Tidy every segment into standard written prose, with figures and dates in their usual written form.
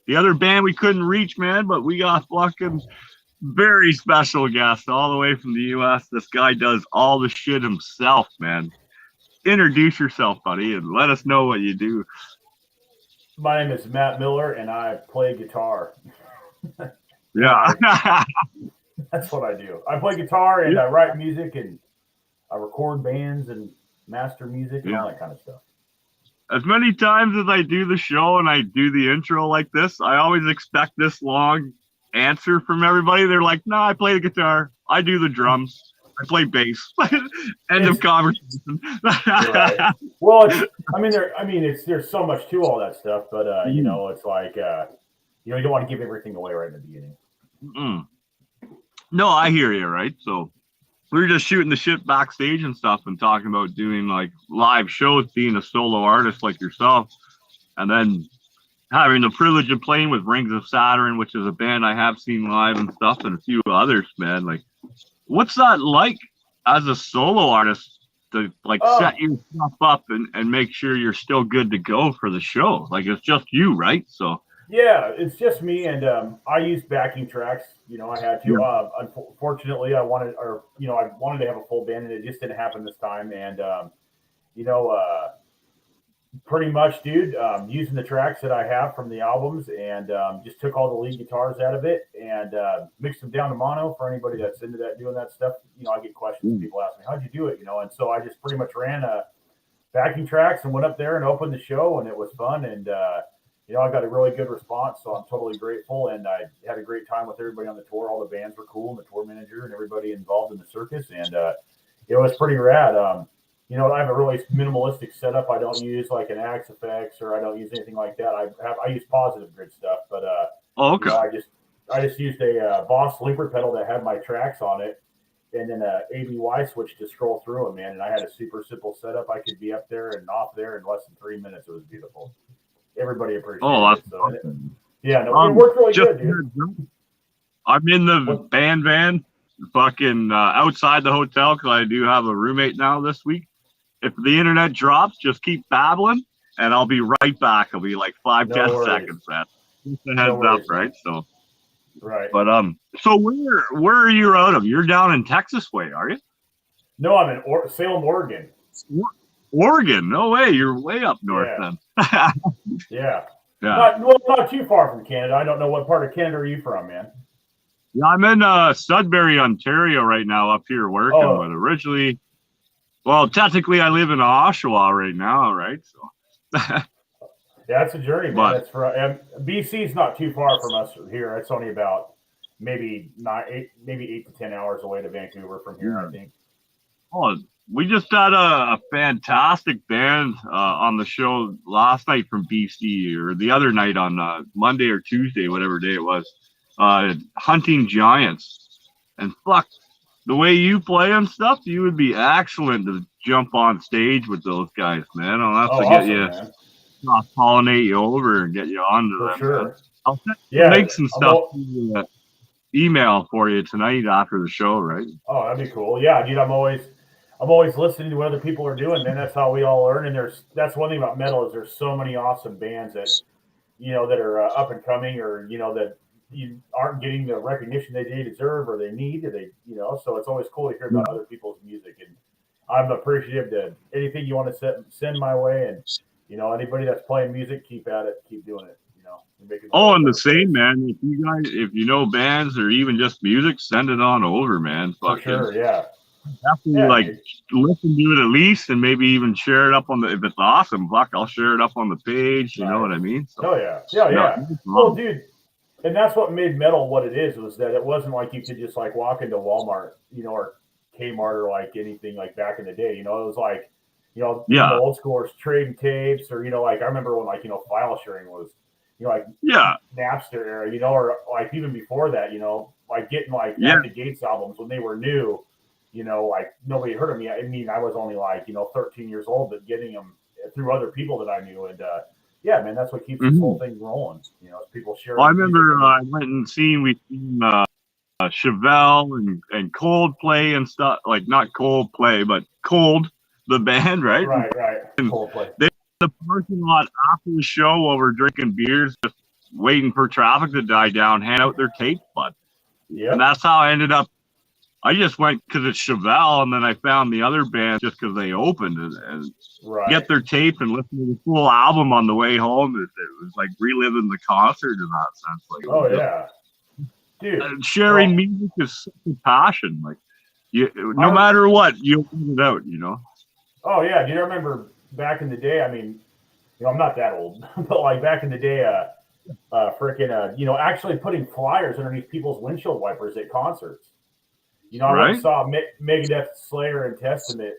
the other band we couldn't reach, man, but we got fucking very special guest all the way from the U.S. This guy does all the shit himself, man. Introduce yourself, buddy, and let us know what you do. My name is Matt Miller, and I play guitar. Yeah. That's what I do. I play guitar, and I write music, and I record bands, and master music, and all that kind of stuff. As many times as I do the show and I do the intro like this, I always expect this long answer from everybody. They're like, "No, I play the guitar. I do the drums. I play bass." End of conversation. Right. Well, there's so much to all that stuff, but you know, it's like you don't want to give everything away right in the beginning. No, I hear you, right? So we were just shooting the shit backstage and stuff and talking about doing like live shows, being a solo artist like yourself, and then having the privilege of playing with Rings of Saturn, which is a band I have seen live and stuff, and a few others, man. Like, what's that like as a solo artist to like set your stuff up and make sure you're still good to go for the show? Like, it's just you, right? So yeah, it's just me, and I use backing tracks. You know, I had to. Unfortunately, I wanted to have a full band, and it just didn't happen this time. And pretty much, dude, using the tracks that I have from the albums, and just took all the lead guitars out of it and mixed them down to mono. For anybody that's into that, doing that stuff, you know, I get questions. People ask me, "How'd you do it?" You know, and so I just pretty much ran backing tracks and went up there and opened the show, and it was fun. And I got a really good response, so I'm totally grateful. And I had a great time with everybody on the tour. All the bands were cool, and the tour manager and everybody involved in the circus, and it was pretty rad. I have a really minimalistic setup. I don't use like an Axe effects, or I don't use anything like that. I use positive grid stuff, but okay. I just used a Boss looper pedal that had my tracks on it, and then a ABY switch to scroll through them, man. And I had a super simple setup. I could be up there and off there in less than 3 minutes. It was beautiful. Everybody appreciated it. So, awesome. It worked really good, dude. I'm in the band van, fucking outside the hotel, because I do have a roommate now this week. If the internet drops, just keep babbling, and I'll be right back. It'll be like 5-10 seconds, man. Just a heads up, right? So, right. But so where are you out of? You're down in Texas way, are you? No, I'm in Salem, Oregon. Oregon? No way. You're way up north then. Yeah. Not too far from Canada. I don't know what part of Canada are you from, man. Yeah, I'm in Sudbury, Ontario right now, up here working. But originally, well, technically, I live in Oshawa right now, right? So. Yeah, it's a journey, man. That's BC's not too far from us here. It's only about maybe 8 to 10 hours away to Vancouver from here, I think. Oh, we just had a fantastic band on the show last night from BC, or the other night on Monday or Tuesday, whatever day it was. Hunting Giants, and fuck, the way you play and stuff, you would be excellent to jump on stage with those guys, man. I'll have to get you. Man. I'll pollinate you over and get you onto them. Sure. I'll make some stuff email for you tonight after the show, right? Oh, that'd be cool. Yeah, dude, I'm always listening to what other people are doing, man. That's how we all learn. And that's one thing about metal is there's so many awesome bands that that are up and coming, or that you aren't getting the recognition they deserve or they need, or so it's always cool to hear about other people's music. And I'm appreciative that anything you want to send my way, and anybody that's playing music, keep at it, keep doing it. And the same, man. If you know bands or even just music, send it on over, man. For sure, yeah. Definitely, listen to it at least, and maybe even share it up on if it's awesome. Fuck, I'll share it up on the page. You know what I mean? So, yeah. Well, dude, and that's what made metal what it is, was that it wasn't like you could just like walk into Walmart, or Kmart, or like anything like back in the day. It was like, the old schoolers trading tapes, or like I remember when file sharing was, Napster era, or like even before that, like getting like the Gates albums when they were new, like nobody heard of me. I mean, I was only like 13 years old, but getting them through other people that I knew, and man, that's what keeps this whole thing rolling. People share. Well, I remember I went and we seen Chevelle and Coldplay and stuff, like not Coldplay, but Cold, the band, right? Right. Coldplay. They the parking lot after the show while we're drinking beers, just waiting for traffic to die down, hand out their tape, bud. Yeah. And that's how I ended up. I just went because it's Chevelle, and then I found the other band just because they opened it, and get their tape and listen to the full album on the way home. It was like reliving the concert in that sense. Like, oh yeah, dude. Sharing music is such a passion. Like, no matter what, you'll put it out. You know. Oh yeah, dude. I remember back in the day. I mean, I'm not that old, but like back in the day, actually putting flyers underneath people's windshield wipers at concerts. I once saw Megadeth, Slayer, and Testament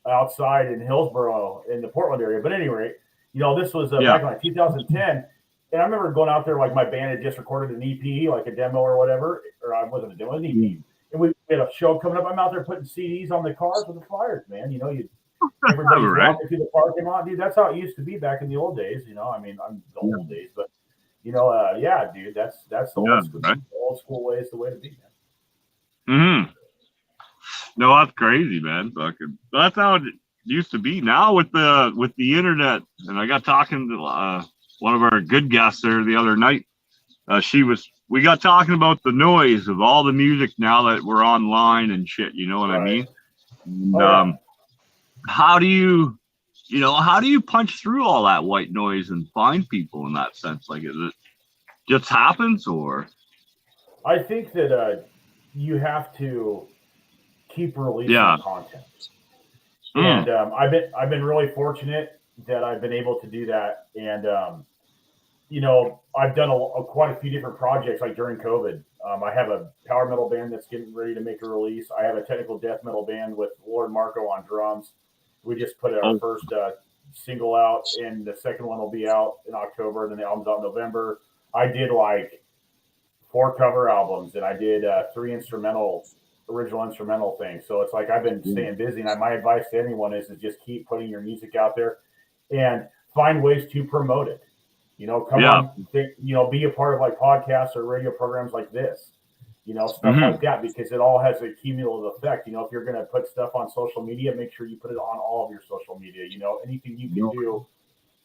outside in Hillsborough in the Portland area. But anyway, this was back in like 2010. And I remember going out there, like my band had just recorded an EP, like a demo or whatever, or I wasn't a demo, an EP. And we had a show coming up. I'm out there putting CDs on the cars with the flyers, man. Everybody's walking through the parking lot, dude. That's how it used to be back in the old days. I mean, I'm the old days, but yeah, dude, that's the old school way is the way to be, man. Mm-hmm. No, that's crazy, man. Fucking, that's how it used to be. Now with the internet, and I got talking to one of our good guests there the other night. We got talking about the noise of all the music now that we're online and shit. You know what I mean? And, how do you punch through all that white noise and find people in that sense? Like, is it just happens, or? I think that you have to keep releasing content, and I've been really fortunate that I've been able to do that, and I've done quite a few different projects. Like during COVID, I have a power metal band that's getting ready to make a release. I have a technical death metal band with Lord Marco on drums. We just put our first single out, and the second one will be out in October, and then the album's out in November. I did like 4 cover albums, and I did 3 original instrumental things. So it's like I've been staying busy, and my advice to anyone is just keep putting your music out there and find ways to promote it. Come on, be a part of like podcasts or radio programs like this, stuff like that, because it all has a cumulative effect. If you're going to put stuff on social media, make sure you put it on all of your social media, anything you can do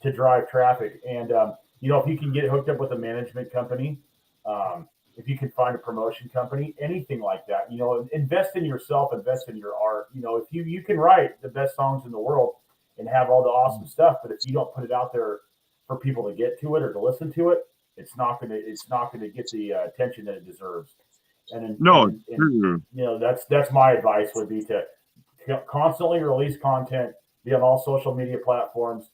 to drive traffic. And, if you can get hooked up with a management company, if you can find a promotion company, anything like that, invest in yourself, invest in your art. If you can write the best songs in the world and have all the awesome stuff, but if you don't put it out there for people to get to it or to listen to it, it's not going to get the attention that it deserves. And that's my advice would be to constantly release content, be on all social media platforms,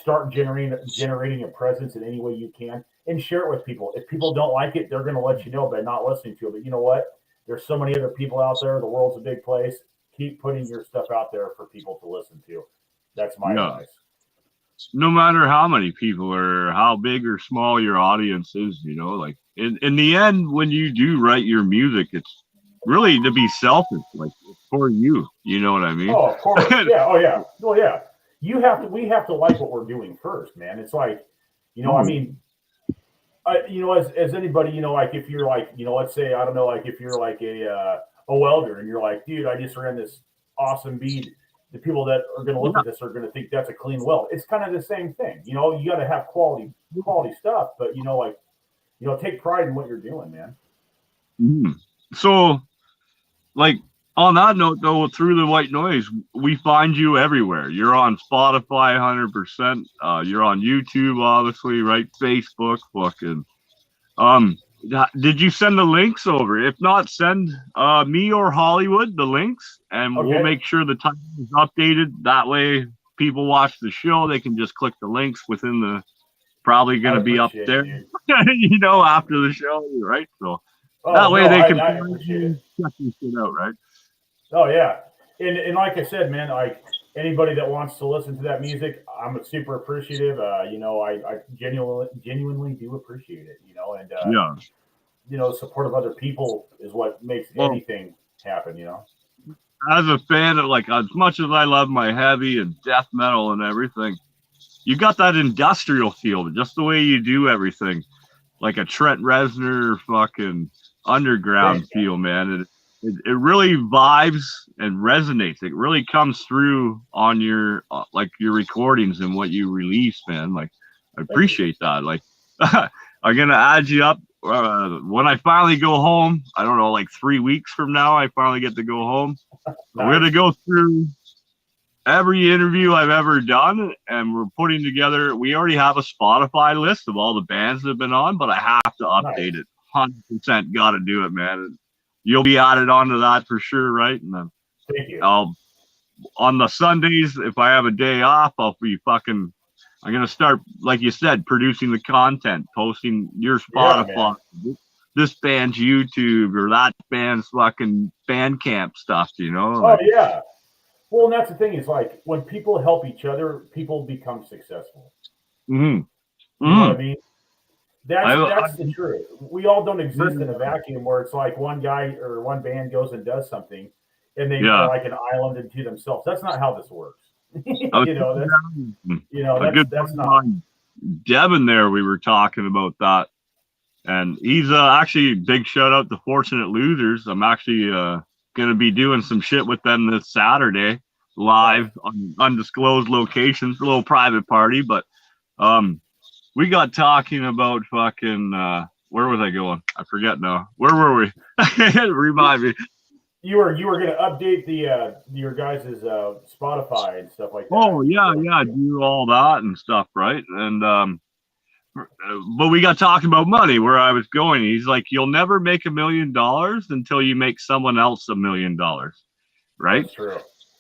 start generating a presence in any way you can, and share it with people. If people don't like it, they're going to let you know by not listening to it. But you know what? There's so many other people out there. The world's a big place. Keep putting your stuff out there for people to listen to. That's my advice. No matter how many people or how big or small your audience is, like in the end, when you do write your music, it's really to be selfish, like for you. You know what I mean? Oh, of course. Yeah. Oh, yeah. Well, yeah. We have to like what we're doing first, man. It's like, I mean, as anybody, like if you're like, let's say, I don't know, like if you're like a welder and you're like, dude, I just ran this awesome bead. The people that are going to look at this are going to think that's a clean weld. It's kind of the same thing. You got to have quality stuff, but take pride in what you're doing, man. So, like, on that note, though, through the white noise, we find you everywhere. You're on Spotify 100%. You're on YouTube, obviously, right? Facebook, fucking. Did you send the links over? If not, send me or Hollywood the links, and we'll make sure the title is updated. That way, people watch the show, they can just click the links within the. Probably going to be up there, after the show, right? So that way they can check this shit out, right? Oh yeah, and like I said, man, like anybody that wants to listen to that music, I'm super appreciative. I genuinely do appreciate it. And support of other people is what makes anything happen. As a fan of, like, as much as I love my heavy and death metal and everything, you got that industrial feel, just the way you do everything, like a Trent Reznor fucking underground feel, man. It really vibes and resonates. It really comes through on your your recordings and what you release, man. Like, I appreciate that. Like, I'm gonna add you up when I finally go home. I don't know, like 3 weeks from now, I finally get to go home. Nice. We're gonna go through every interview I've ever done, and we're putting together. We already have a Spotify list of all the bands that have been on, but I have to update it. 100% got to do it, man. You'll be added onto that for sure, right? And then Thank you. on the Sundays, if I have a day off, I'll be fucking. I'm gonna start, like you said, producing the content, posting your Spotify, this band's YouTube, or that band's fucking Bandcamp stuff. You know? Oh yeah. Well, and that's the thing is like when people help each other, people become successful. Mm-hmm. You know what I mean? That's the truth. We all don't exist in a vacuum where it's like one guy or one band goes and does something and they are like an island unto themselves. That's not how this works. That's not. Devin there, we were talking about that. And he's actually, big shout out to Fortunate Losers. I'm actually going to be doing some shit with them this Saturday live on undisclosed locations, a little private party. But we got talking about fucking, where was I going? I forget now. Where were we? Remind me. You were going to update your guys' Spotify and stuff like that. Oh, yeah, do all that and stuff, right? And but we got talking about money, where I was going. He's like, you'll never make $1 million until you make someone else $1 million, right?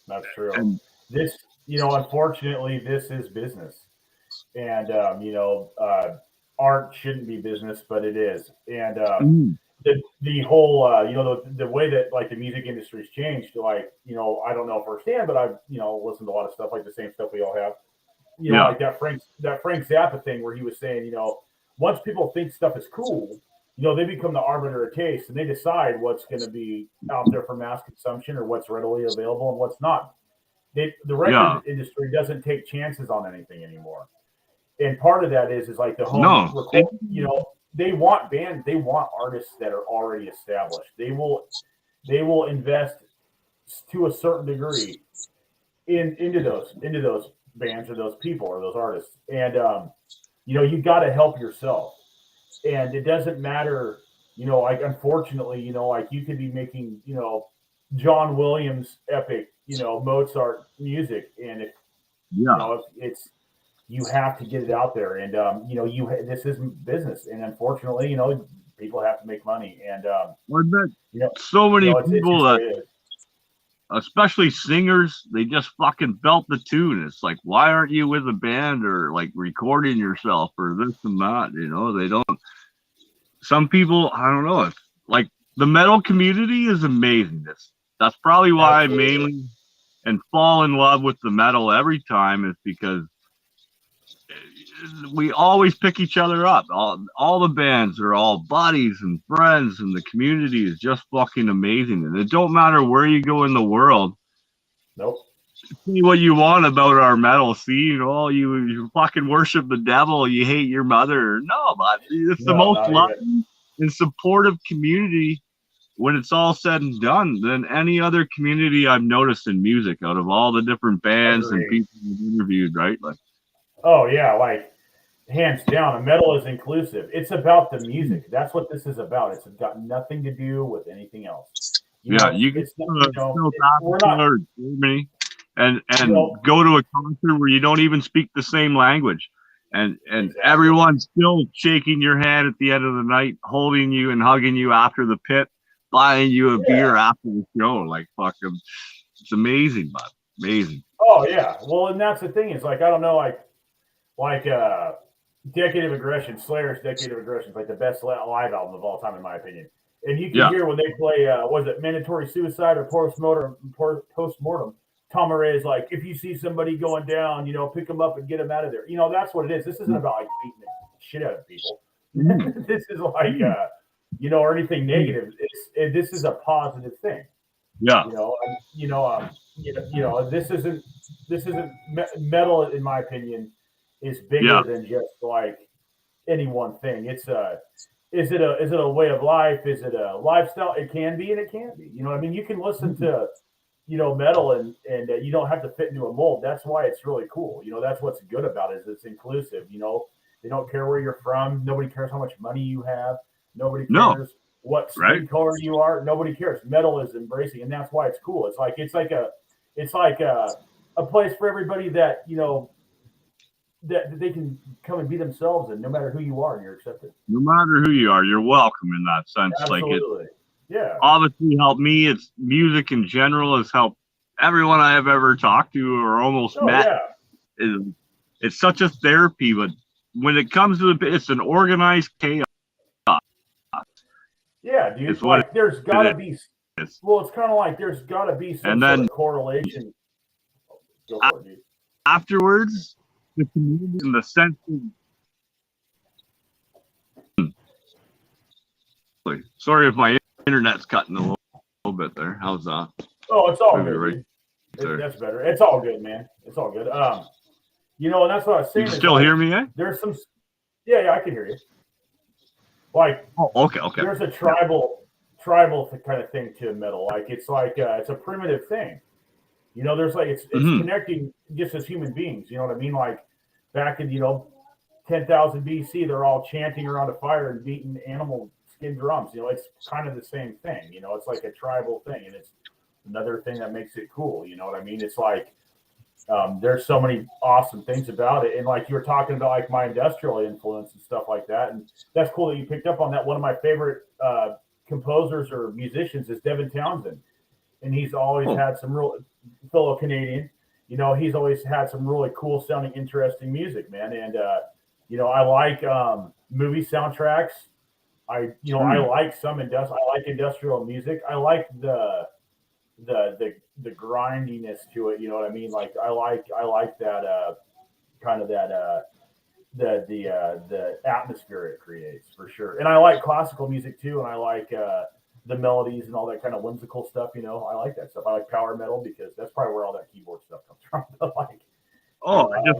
That's true. And this, unfortunately, this is business. And, art shouldn't be business, but it is. And the whole, the way that like the music industry's changed, like, I don't know firsthand, but I've, listened to a lot of stuff, like the same stuff we all have. Like that Frank Zappa thing where he was saying, once people think stuff is cool, they become the arbiter of taste and they decide what's going to be out there for mass consumption or what's readily available and what's not. The record industry doesn't take chances on anything anymore. And part of that is like the home record, they want bands, they want artists that are already established. They will invest to a certain degree into those bands or those people or those artists. And you got to help yourself. And it doesn't matter, like unfortunately, like you could be making, John Williams epic, Mozart music, and it's you have to get it out there, and this is business, and unfortunately, people have to make money, and so many people that, especially singers, they just fucking belt the tune. It's like, why aren't you with a band or like recording yourself or this and that? They don't. Some people, I don't know. It's like the metal community is amazing. That's probably why I mainly and fall in love with the metal every time, is because we always pick each other up. All the bands are all buddies and friends, and the community is just fucking amazing. And it don't matter where you go in the world. Nope. See what you want about our metal scene. Oh, you fucking worship the devil. You hate your mother. No, but it's the most loving and supportive community when it's all said and done than any other community I've noticed in music out of all the different bands and people we've interviewed, right? Like, oh yeah, like hands down, metal is inclusive. It's about the music. That's what this is about. It's got nothing to do with anything else. You can we're not Germany and go to a concert where you don't even speak the same language, and everyone's still shaking your hand at the end of the night, holding you and hugging you after the pit, buying you a beer after the show. Like, fucking, it's amazing, bud. Amazing. Oh yeah. Well, and that's the thing is, like, I don't know, like Decade of Aggression, Slayer's Decade of Aggression is like the best live album of all time, in my opinion. And you can hear when they play, was it Mandatory Suicide or Postmortem? Tom Araya is like, if you see somebody going down, pick them up and get them out of there. That's what it is. This isn't about like beating the shit out of people. This is like, or anything negative. This is a positive thing. Yeah. This isn't metal, in my opinion, is bigger than just like any one thing. It's is it a way of life? Is it a lifestyle? It can be and it can't be. You can listen to metal and you don't have to fit into a mold. That's why it's really cool. That's what's good about it, is it's inclusive. They don't care where you're from. Nobody cares how much money you have. Nobody No. cares what skin Right. color you are. Nobody cares. Metal is embracing, and that's why it's cool. It's like a place for everybody that, you know, that they can come and be themselves, and no matter who you are, you're accepted. No matter who you are, you're welcome in that sense. Absolutely. Like, it Yeah. obviously helped me. It's music in general has helped everyone I have ever talked to or almost met. Yeah. It's such a therapy, but when it comes to it's an organized chaos. Yeah, dude. It's what like there's gotta be. is. Well, it's kind of like there's gotta be some And sort then of correlation. Go for it, dude. afterwards, the community in the sense of, sorry if my internet's cutting a little bit there. How's that? Oh, it's all Maybe good. right Dude. That's better. It's all good, man. It's all good. You know, and that's what I was saying. You can still hear me, eh? There's some. Yeah, I can hear you. Like, okay. There's a tribal kind of thing to metal. Like it's a primitive thing. You know, there's like it's connecting just as human beings. You know what I mean? Like back in 10,000 BC, they're all chanting around a fire and beating animal skin drums. You know, it's kind of the same thing. You know, it's like a tribal thing, and it's another thing that makes it cool. You know what I mean? It's like there's so many awesome things about it, and like you were talking about, like my industrial influence and stuff like that, and that's cool that you picked up on that. One of my favorite composers or musicians is Devin Townsend, and he's always had some real fellow Canadian. You know, he's always had some really cool sounding, interesting music, man. And I like movie soundtracks. I like industrial music. I like the grindiness to it. You know what I mean? Like I like that kind of that the atmosphere it creates for sure. And I like classical music too, and I like the melodies and all that kind of whimsical stuff. You know, I like that stuff. I like power metal because that's probably where all that keyboard stuff comes from. But like, I just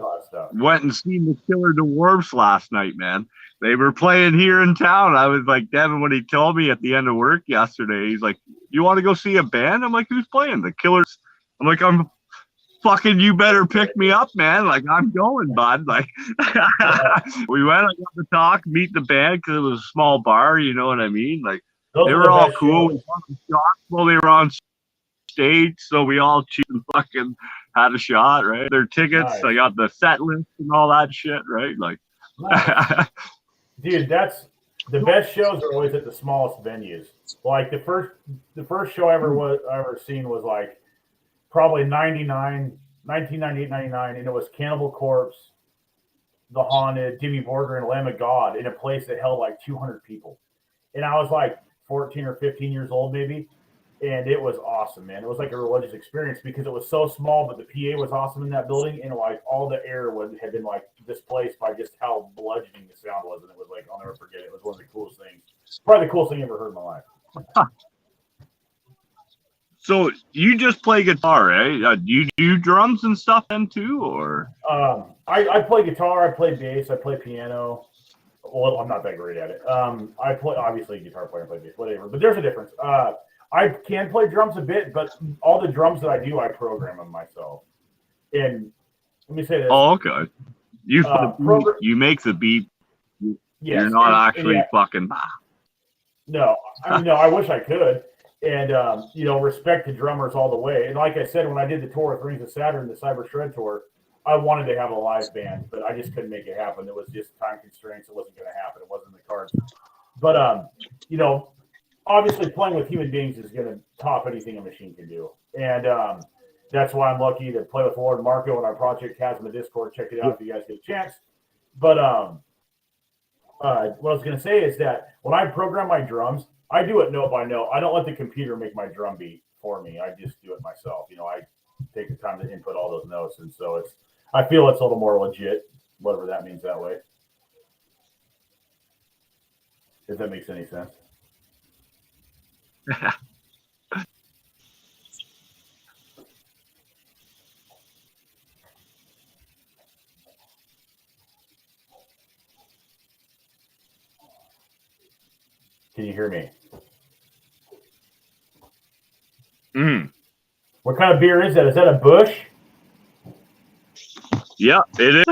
went and seen the Killer Dwarfs last night, man. They were playing here in town. I was like, Devin, when he told me at the end of work yesterday, he's like, you want to go see a band? I'm like, who's playing? The Killers. I'm like, I'm fucking, you better pick me up, man. Like, I'm going, bud. Like, we went, I got to talk, meet the band because it was a small bar, you know what I mean? Like, they were all cool. We shot while they were on stage, so we all chewed and fucking had a shot, right? Their tickets, nice. I got the set list and all that shit, right? Like, nice. Dude, that's the best shows are always at the smallest venues. Like the first show I ever seen was like probably 1998, 99, and it was Cannibal Corpse, The Haunted, Dimmy Borgir, and Lamb of God in a place that held like 200 people. And I was like 14 or 15 years old maybe. And it was awesome, man. It was like a religious experience because it was so small, but the PA was awesome in that building, and like all the air had been like displaced by just how bludgeoning the sound was, and it was like I'll never forget it. It was one of the coolest things, probably the coolest thing I ever heard in my life. So you just play guitar, eh? Do you do drums and stuff then too, or? I play guitar, I play bass, I play piano. Well, I'm not that great at it. I play obviously guitar player, play bass, whatever. But there's a difference. I can play drums a bit, but all the drums that I do, I program them myself. And let me say this. Oh, okay. You make the beat. Yes, you're not actually fucking. No, I wish I could. And, respect to drummers all the way. And like I said, when I did the tour with Rings of Saturn, the Cyber Shred tour, I wanted to have a live band, but I just couldn't make it happen. It was just time constraints. It wasn't going to happen. It wasn't in the cards. But, obviously playing with human beings is going to top anything a machine can do. And that's why I'm lucky to play with Lord Marco and our project Chasm of Discord. Check it out if you guys get a chance. But what I was going to say is that when I program my drums, I do it note by note. I don't let the computer make my drum beat for me. I just do it myself. I take the time to input all those notes. And so I feel it's a little more legit, whatever that means that way. If that makes any sense. Can you hear me? What kind of beer is that? Is that a Bush? Yeah, it is.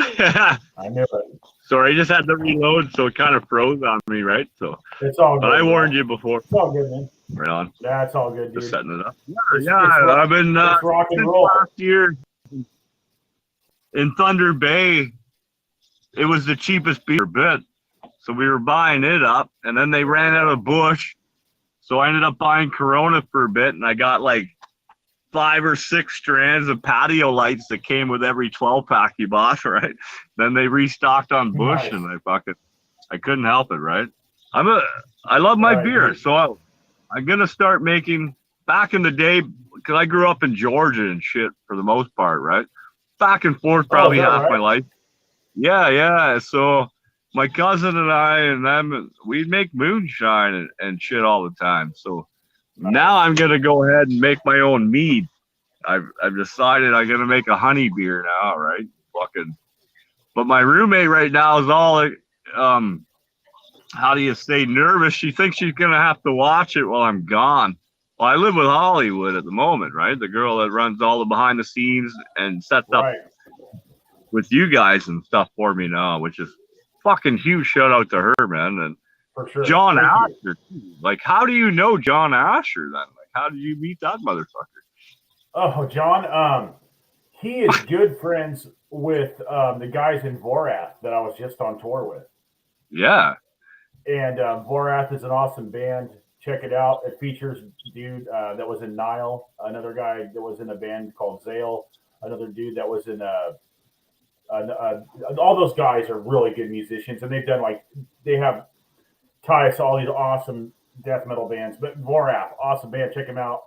I knew it. Sorry, I just had to reload, so it kind of froze on me, right? So, It's all good. but I warned you before. It's all good, man. Right on. That's all good, dude. Just setting it up. It's I've been it's rock and since roll. last year in Thunder Bay. It was the cheapest beer bit, so we were buying it up, and then they ran out of Bush, so I ended up buying Corona for a bit, and I got like 5 or 6 strands of patio lights that came with every 12-pack you bought, right? Then they restocked on Bush, Nice. and I couldn't help it, right? I love my beer, dude. so I'm gonna start making. Back in the day, because I grew up in Georgia and shit for the most part, right? Back and forth probably half my life. Yeah. So my cousin and I and them, we'd make moonshine and shit all the time. So now I'm gonna go ahead and make my own mead. I've decided I'm gonna make a honey beer now, right? But my roommate right now is all how do you say, nervous. She thinks she's gonna have to watch it while I'm gone. Well, I live with Hollywood at the moment, right? The girl that runs all the behind the scenes and sets up with you guys and stuff for me now, which is fucking huge shout out to her, man. And For sure. John Asher, like, how do you know John Asher then? Like, how did you meet that motherfucker? Oh, John, he is good friends with the guys in Vorath that I was just on tour with. Yeah. And Vorath is an awesome band. Check it out. It features a dude that was in Nile, another guy that was in a band called Zale, another dude that was in all those guys are really good musicians, and they have ties to all these awesome death metal bands. But Vorath, awesome band, check them out.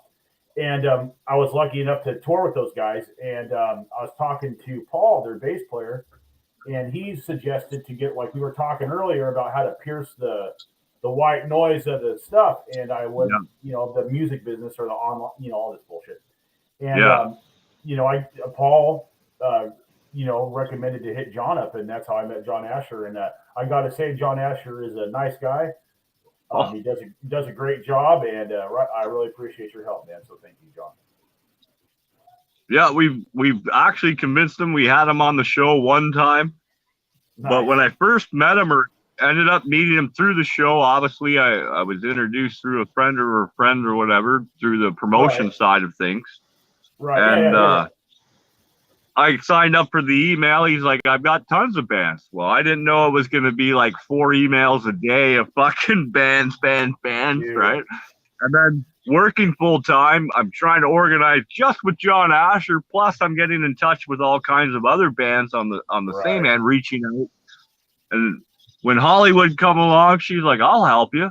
And I was lucky enough to tour with those guys, and I was talking to Paul, their bass player, and he suggested to get, like we were talking earlier about how to pierce the white noise of the stuff, and I would, the music business or the online, all this bullshit. And Paul recommended to hit John up, and that's how I met John Asher. And I got to say, John Asher is a nice guy. He does a great job, and I really appreciate your help, man. So thank you, John. Yeah, we've actually convinced him. We had him on the show one time, but when I first met him or ended up meeting him through the show, obviously I was introduced through a friend or whatever through the promotion side of things. Right. And I signed up for the email. He's like, I've got tons of bands. Well, I didn't know it was going to be like 4 emails a day of fucking bands, right? And then working full time, I'm trying to organize just with John Asher. Plus, I'm getting in touch with all kinds of other bands on the same end, reaching out. And when Hollywood come along, she's like, I'll help you.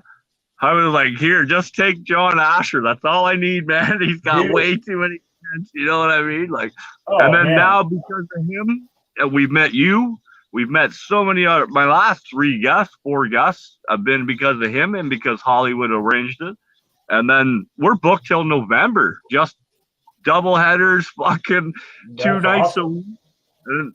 I was like, here, just take John Asher. That's all I need, man. He's got way too many bands. You know what I mean? Like, now because of him, we've met you. We've met so many other. My last 4 guests have been because of him and because Hollywood arranged it. And then we're booked till November. Just double headers, fucking 2 nights a week. And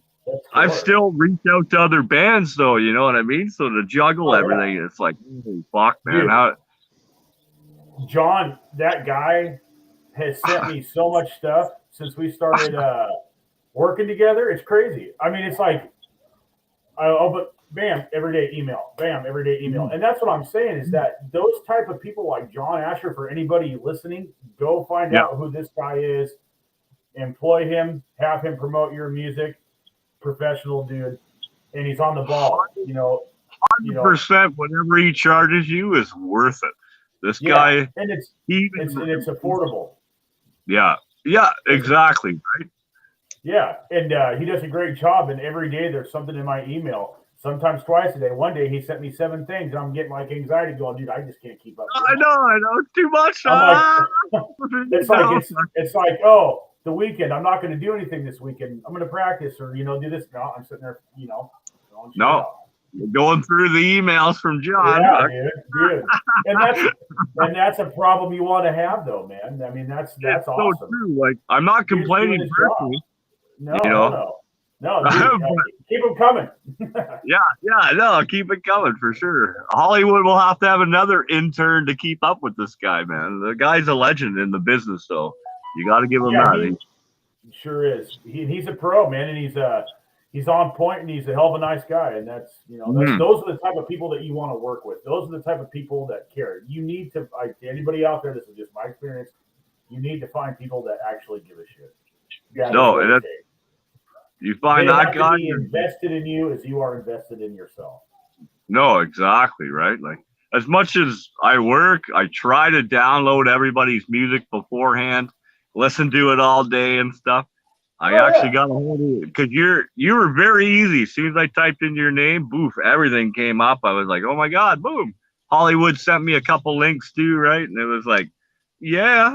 I've still reached out to other bands, though. You know what I mean? So to juggle everything, it's like, holy fuck, man. John, that guy has sent me so much stuff since we started working together. It's crazy. I mean, it's like, bam, everyday email, bam, everyday email. And that's what I'm saying is that those type of people like John Asher, for anybody listening, go find out who this guy is, employ him, have him promote your music. Professional dude, and he's on the ball. 100%. Whatever he charges you is worth it. This guy, and it's affordable. Yeah, exactly, right. Yeah, and he does a great job. And every day there's something in my email. Sometimes twice a day. One day he sent me 7 things, and I'm getting like anxiety going, dude. I just can't keep up. I know, it's too much. It's like, oh, the weekend, I'm not going to do anything this weekend. I'm going to practice or, do this. No, I'm sitting there, going through the emails from John. Yeah, dude. And that's a problem you want to have, though, man. I mean, that's awesome. So true. Like, I'm not complaining personally. No, dude, keep them coming. Keep it coming for sure. Hollywood will have to have another intern to keep up with this guy, man. The guy's a legend in the business, so you got to give him that. He sure is. He's a pro, man, and he's on point and he's a hell of a nice guy. And that's, those are the type of people that you want to work with. Those are the type of people that care. You need to, like anybody out there, this is just my experience. You need to find people that actually give a shit. You find that guy invested in you as you are invested in yourself. No, exactly, right? Like, as much as I work, I try to download everybody's music beforehand, listen to it all day and stuff. I actually got a hold of it because you were very easy. As soon as I typed in your name, boof, everything came up. I was like, oh my God, boom. Hollywood sent me a couple links too, right? And it was like, yeah,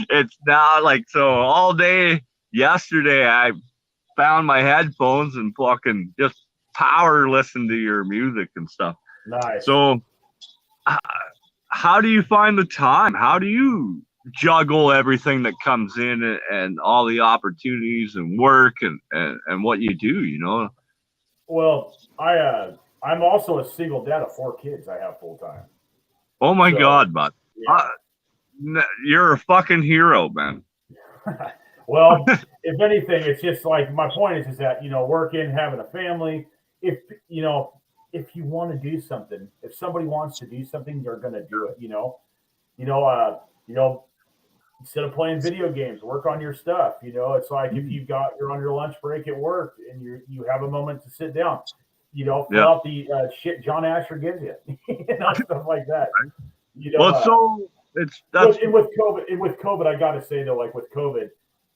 it's now like, so all day yesterday, I found my headphones and fucking just power listen to your music and stuff. Nice. So how do you find the time? How do you juggle everything that comes in and all the opportunities and work and what you do, you know? Well, I'm also a single dad of 4 kids I have full time. Oh my God, bud. Yeah. You're a fucking hero, man. Well, if anything, it's just like my point is that, working, having a family, if you want to do something, if somebody wants to do something, they're going to do it, instead of playing video games, work on your stuff. It's like if you're on your lunch break at work and you have a moment to sit down, fill out the shit John Asher gives you, stuff like that. And with COVID, I got to say though, like with COVID,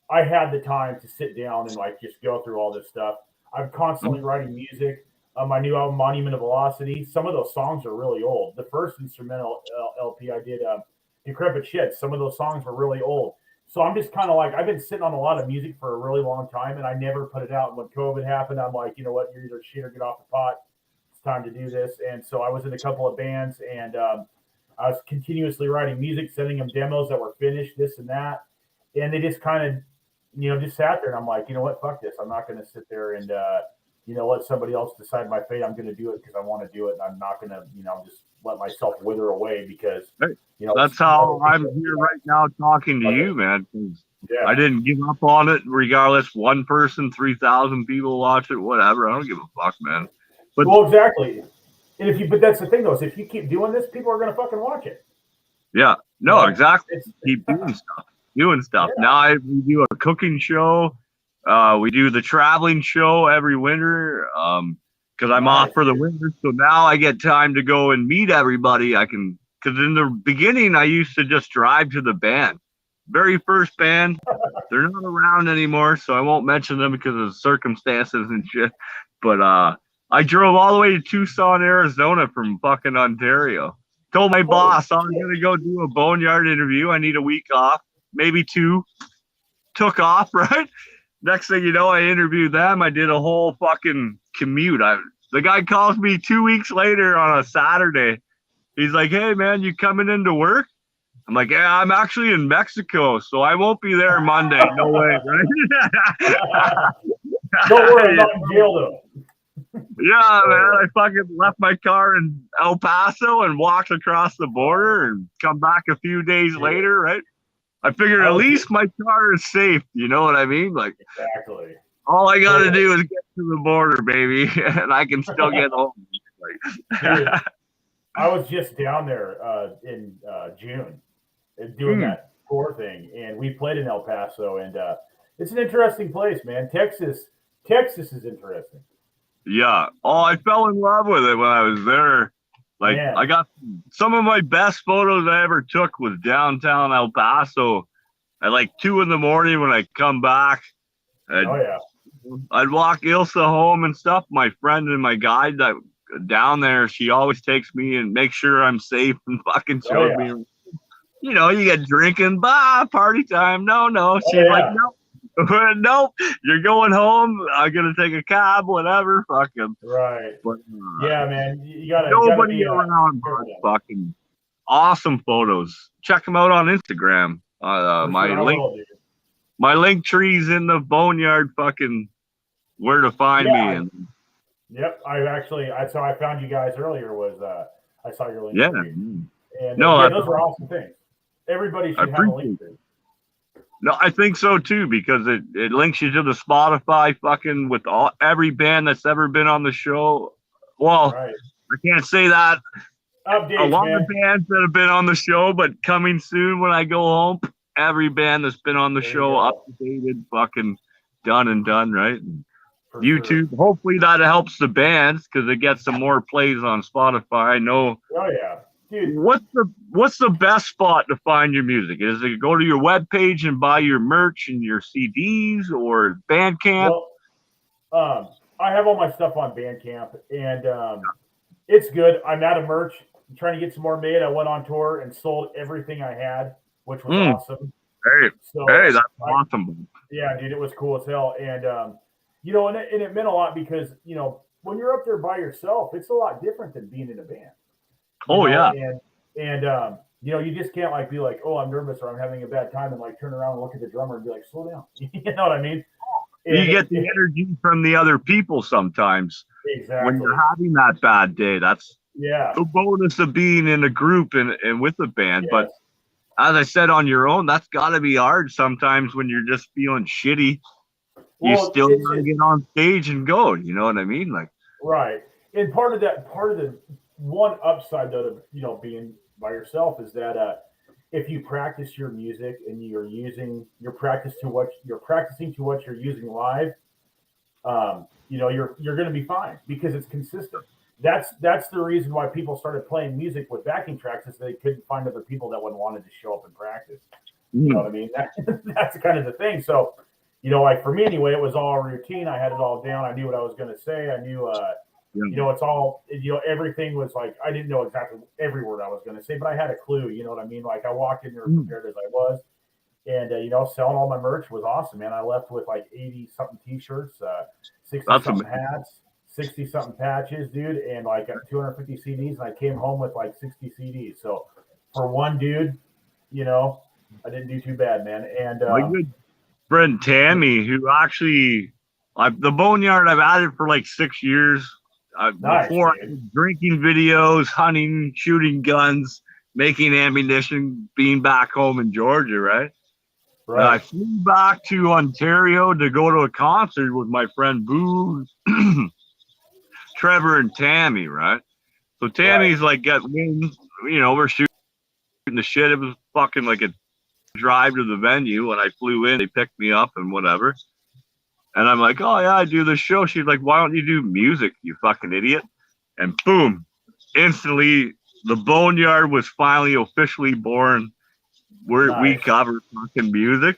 I had the time to sit down and like just go through all this stuff. I'm constantly writing music. My new album, Monument of Velocity. Some of those songs are really old. The first instrumental LP I did, Decrepit Shit. Some of those songs were really old. So I'm just kind of like, I've been sitting on a lot of music for a really long time, and I never put it out. And when COVID happened, I'm like, you know what? You're either shit or get off the pot. It's time to do this. And so I was in a couple of bands, and I was continuously writing music, sending them demos that were finished, this and that. And they just kind of, just sat there. And I'm like, you know what? Fuck this. I'm not going to sit there and, let somebody else decide my fate. I'm going to do it because I want to do it. And I'm not going to, just let myself wither away because, that's how I'm here right now talking to you, man. I didn't give up on it regardless. One person, 3,000 people watch it, whatever. I don't give a fuck, man. But, well, exactly. And but that's the thing though, is if you keep doing this, people are going to fucking watch it. Yeah, no, exactly. Keep doing stuff. Yeah. Now we do a cooking show. We do the traveling show every winter because I'm off for the winter. So now I get time to go and meet everybody. Because in the beginning, I used to just drive to the band. Very first band. They're not around anymore, so I won't mention them because of circumstances and shit. But I drove all the way to Tucson, Arizona from fucking Ontario. Told my boss I'm going to go do a Boneyard interview. I need a week off, maybe 2. Took off, right? Next thing you know, I interviewed them. I did a whole fucking commute. The guy calls me 2 weeks later on a Saturday. He's like, hey, man, you coming into work? I'm like, yeah, I'm actually in Mexico, so I won't be there Monday. No way, right? Don't worry, I'm not in jail, though. Yeah, man, I fucking left my car in El Paso and walked across the border and come back a few days later, right? I figured at least my car is safe. You know what I mean? Like, exactly. All I got to do is get to the border, baby, and I can still get home. Dude, I was just down there in June doing that tour thing, and we played in El Paso, and it's an interesting place, man. Texas is interesting. Yeah. Oh, I fell in love with it when I was there. Like, man. I got some of my best photos I ever took was downtown El Paso at like 2 a.m. when I come back. I'd walk Ilsa home and stuff. My friend and my guide that down there, she always takes me and makes sure I'm safe and fucking shows me. You know, you get drinking, party time. No. She's like, no. Nope, you're going home. I'm gonna take a cab, whatever. Fucking right. But, yeah, man, you gotta. Nobody around. Fucking awesome photos. Check them out on Instagram. My link tree's in the Boneyard. Fucking where to find me. And yep, so I found you guys earlier. Was I saw your link? Yeah. Tree. And those are awesome things. Everybody should have a link tree. No, I think so too, because it links you to the Spotify fucking with every band that's ever been on the show. Well, Right. I can't say that. A Updates, lot of man. bands that have been on the show, but coming soon when I go home, every band that's been on the There you show, up go. to dated, fucking done and done, right? And For sure. YouTube. Hopefully that helps the bands because it gets some more plays on Spotify. I know. Oh yeah, dude. What's the best spot to find your music? Is it go to your webpage and buy your merch and your CDs or Bandcamp? Well, I have all my stuff on Bandcamp, and it's good. I'm out of merch. I'm trying to get some more made. I went on tour and sold everything I had, which was Mm, awesome. hey, So, that's awesome. yeah, dude, it was cool as hell. And and it meant a lot because when you're up there by yourself, it's a lot different than being in a band. Oh yeah, And you just can't like be like, oh, I'm nervous or I'm having a bad time, and like turn around and look at the drummer and be like, slow down. You know what I mean? you And get the energy from the other people sometimes when exactly, you're having that bad day. That's yeah, the bonus of being in a group and with a band. But yes. as I said, on your own, that's got to be hard sometimes when you're just feeling shitty. You Well, still it's got to just get on stage and go. You know what I mean? Like, right. And part of the one upside though of being by yourself is that if you practice your music and you're practicing to what you're using live, you're going to be fine because it's consistent. That's the reason why people started playing music with backing tracks is they couldn't find other people that would wanted to show up and practice. You know what I mean? That's kind of the thing. So, like for me anyway, it was all routine. I had it all down. I knew what I was going to say. I knew, it's all, everything was like, I didn't know exactly every word I was going to say, but I had a clue. You know what I mean? Like I walked in there prepared as I was. And, selling all my merch was awesome, man. I left with like 80 something t-shirts, 60 that's something amazing. hats, 60 something patches, dude, and like 250 CDs. And I came home with like 60 CDs. So for one dude, I didn't do too bad, man. And My good friend Tammy, who actually, the Boneyard, I've had it for like 6 years. nice, Before I dude. was drinking videos, hunting, shooting guns, making ammunition, being back home in Georgia, right? And I Right. flew back to Ontario to go to a concert with my friend Boo, Trevor, and Tammy, right? So Right. Tammy's like, got wind, we're shooting the shit. It was fucking like a drive to the venue. When I flew in, they picked me up and whatever. And I'm like, oh yeah, I do this show. She's like, why don't you do music, you fucking idiot? And boom, instantly, the Boneyard was finally officially born. We Nice. cover fucking music.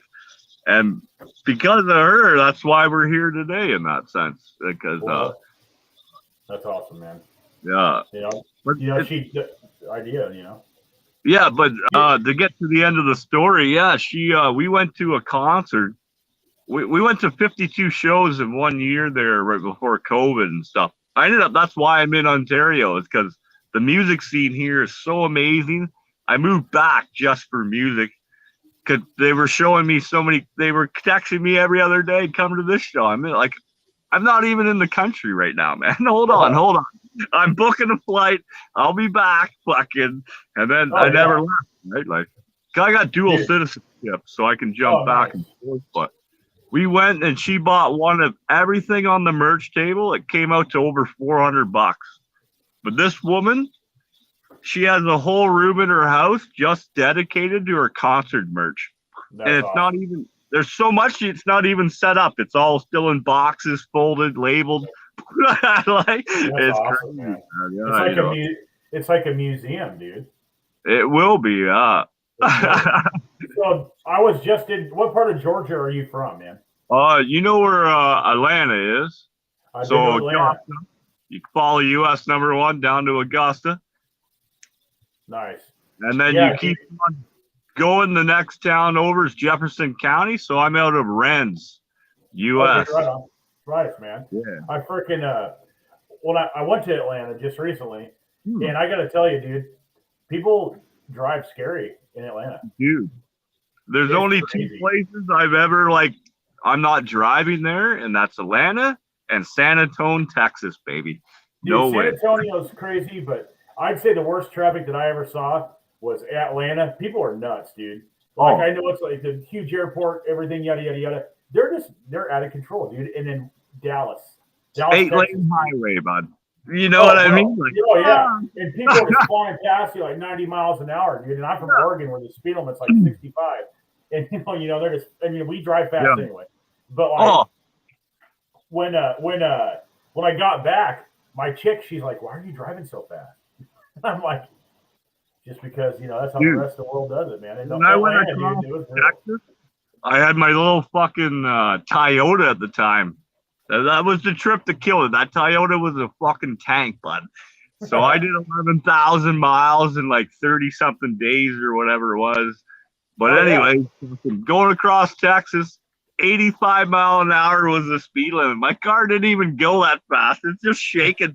And because of her, that's why we're here today in that sense. Because, Well, that's awesome, man. yeah. But The idea, yeah, but Yeah. to get to the end of the story, yeah, we went to a concert. We went to 52 shows in 1 year there right before COVID and stuff. That's why I'm in Ontario, is because the music scene here is so amazing. I moved back just for music because they were showing me they were texting me every other day, come to this show. I'm not even in the country right now, man. Hold on. I'm booking a flight. I'll be back, fucking. And then I never left, right? Like, I got dual citizenship, so I can jump back and forth. But we went and she bought one of everything on the merch table. It came out to over $400. But this woman, she has a whole room in her house just dedicated to her concert merch. And it's not even, there's so much, it's not even set up. It's all still in boxes, folded, labeled. Like, it's awesome, crazy. man. Yeah, It's like a museum, dude. it will be. So I was just in. What part of Georgia are you from, man? You know where Atlanta is? I've been to Atlanta. Augusta, you follow US #1 down to Augusta. Nice. And then you keep on going. The next town over is Jefferson County. So I'm out of Rennes, US. Okay, right on. Right, man. Yeah. I freaking I went to Atlanta just recently, and I got to tell you, dude, people drive scary in Atlanta. Dude, there's only crazy. 2 places I've ever I'm not driving there, and that's Atlanta and San Antonio, Texas, baby. Dude, no way. San Antonio's crazy, but I'd say the worst traffic that I ever saw was Atlanta. People are nuts, dude. Like I know it's like the huge airport, everything, yada yada yada. They're out of control, dude. And then Dallas, 8-lane highway, bud. You know what I mean? Like, and people are just flying past you like 90 miles an hour, dude. And I'm from Oregon, where the speed limit's like 65. And they're just. I mean, we drive fast anyway. But like when I got back, my chick, she's like, "Why are you driving so fast?" I'm like, "Just because that's how the rest of the world does it, man." And when I went across Texas, I had my little fucking Toyota at the time. That was the trip to kill it. That Toyota was a fucking tank, bud. So I did 11,000 miles in like 30-something days or whatever it was. But anyway, going across Texas, 85 mile an hour was the speed limit. My car didn't even go that fast. It's just shaking.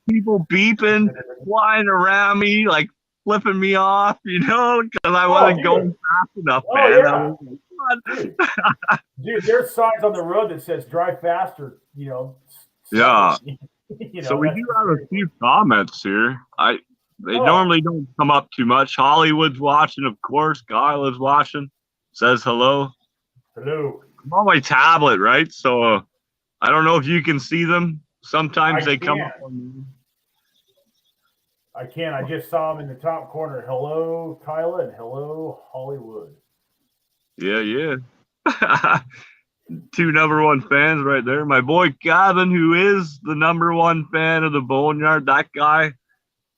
People beeping, flying around me, like flipping me off, because I wasn't going fast enough, man. Dude, there's signs on the road that says drive faster, Yeah. So we do have a few comments here. They normally don't come up too much. Hollywood's watching, of course. Kyla's watching. Says hello. Hello. I'm on my tablet, right? So I don't know if you can see them. Sometimes they come up. I can. I just saw them in the top corner. Hello, Kyla, and hello, Hollywood. Yeah. 2 #1 fans right there. My boy Gavin, who is the #1 fan of TheBoneYard, that guy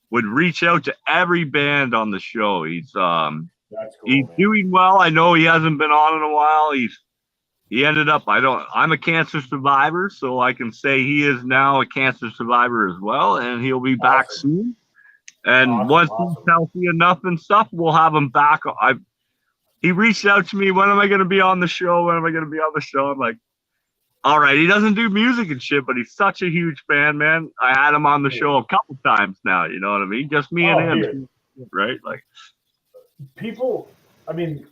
would reach out to every band on the show. He's That's cool, he's man. doing well. I know he hasn't been on in a while. He ended up, I'm a cancer survivor, so I can say he is now a cancer survivor as well, and he'll be back soon. And once he's healthy enough and stuff, we'll have him back. He reached out to me, when am I going to be on the show? When am I going to be on the show? I'm like, all right, he doesn't do music and shit, but he's such a huge fan, man. I had him on the show a couple times now, you know what I mean? Just me and him, dude. Right? Like, people, I mean,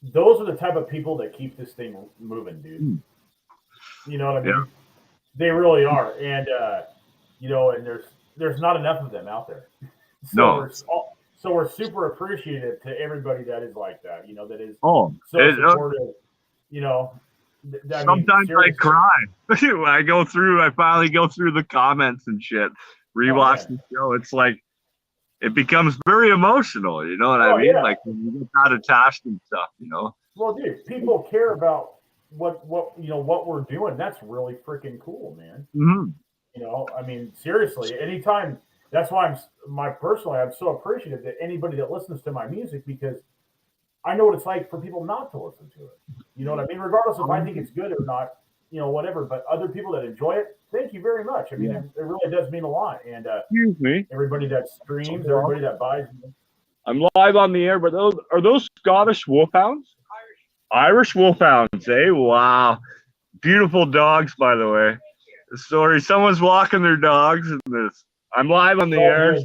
those are the type of people that keep this thing moving, dude. You know what I mean? Yeah. They really are. And, and there's not enough of them out there. So we're super appreciative to everybody that is like that, that is so supportive, Sometimes I cry. I finally go through the comments and shit, rewatch the show. It's like, it becomes very emotional, you know what I mean? Yeah. Like when you get that attached and stuff, Well, dude, people care about what we're doing. That's really freaking cool, man. Mm-hmm. Seriously, anytime. That's why I'm so appreciative that anybody that listens to my music, because I know what it's like for people not to listen to it. You know what I mean? Regardless if I think it's good or not, whatever. But other people that enjoy it, thank you very much. It really does mean a lot. And excuse me, everybody that streams, everybody that buys. I'm live on the air, but are those Scottish wolfhounds? Irish wolfhounds, eh? Wow, beautiful dogs, by the way. Sorry, someone's walking their dogs in this. I'm live on the air,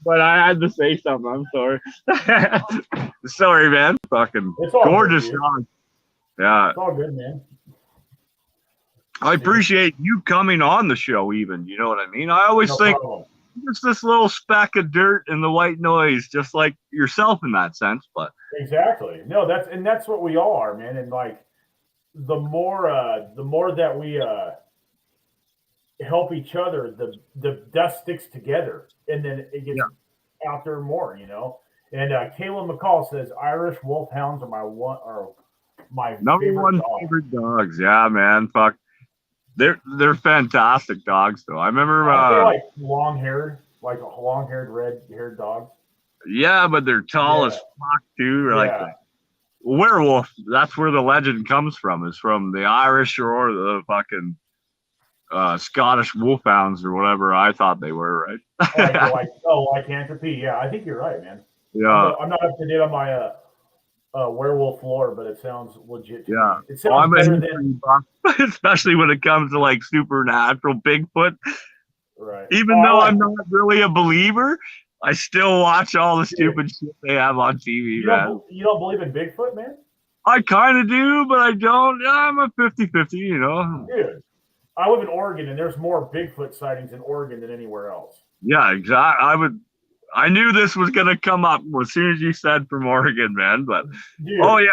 but I had to say something. I'm sorry. Sorry, man. Fucking gorgeous dog. Yeah. It's all good, man. I appreciate you coming on the show even. You know what I mean? I always think it's this little speck of dirt in the white noise, just like yourself in that sense. But exactly. No, that's what we all are, man. And like the more that we help each other, the dust sticks together, and then it gets out there more, And Caleb McCall says Irish wolfhounds are my #1 favorite dogs. Yeah, man. Fuck, they're fantastic dogs, though. I remember they're like long-haired, red-haired dogs. Yeah, but they're tall as fuck too. Like the werewolf. That's where the legend comes from. Is from the Irish or the fucking Scottish wolfhounds or whatever I thought they were, right? Lycanthropy. Yeah, I think you're right, man. Yeah. I'm not up to date on my werewolf lore, but it sounds legit. Yeah. It sounds better than, especially when it comes to like supernatural Bigfoot. Right. Even though I'm not really a believer, I still watch all the stupid shit they have on TV, man. You don't believe in Bigfoot, man? I kind of do, but I don't. I'm a 50-50, Dude. I live in Oregon, and there's more Bigfoot sightings in Oregon than anywhere else. Yeah, exactly. I knew this was gonna come up as soon as you said from Oregon, man. But Dude. oh yeah,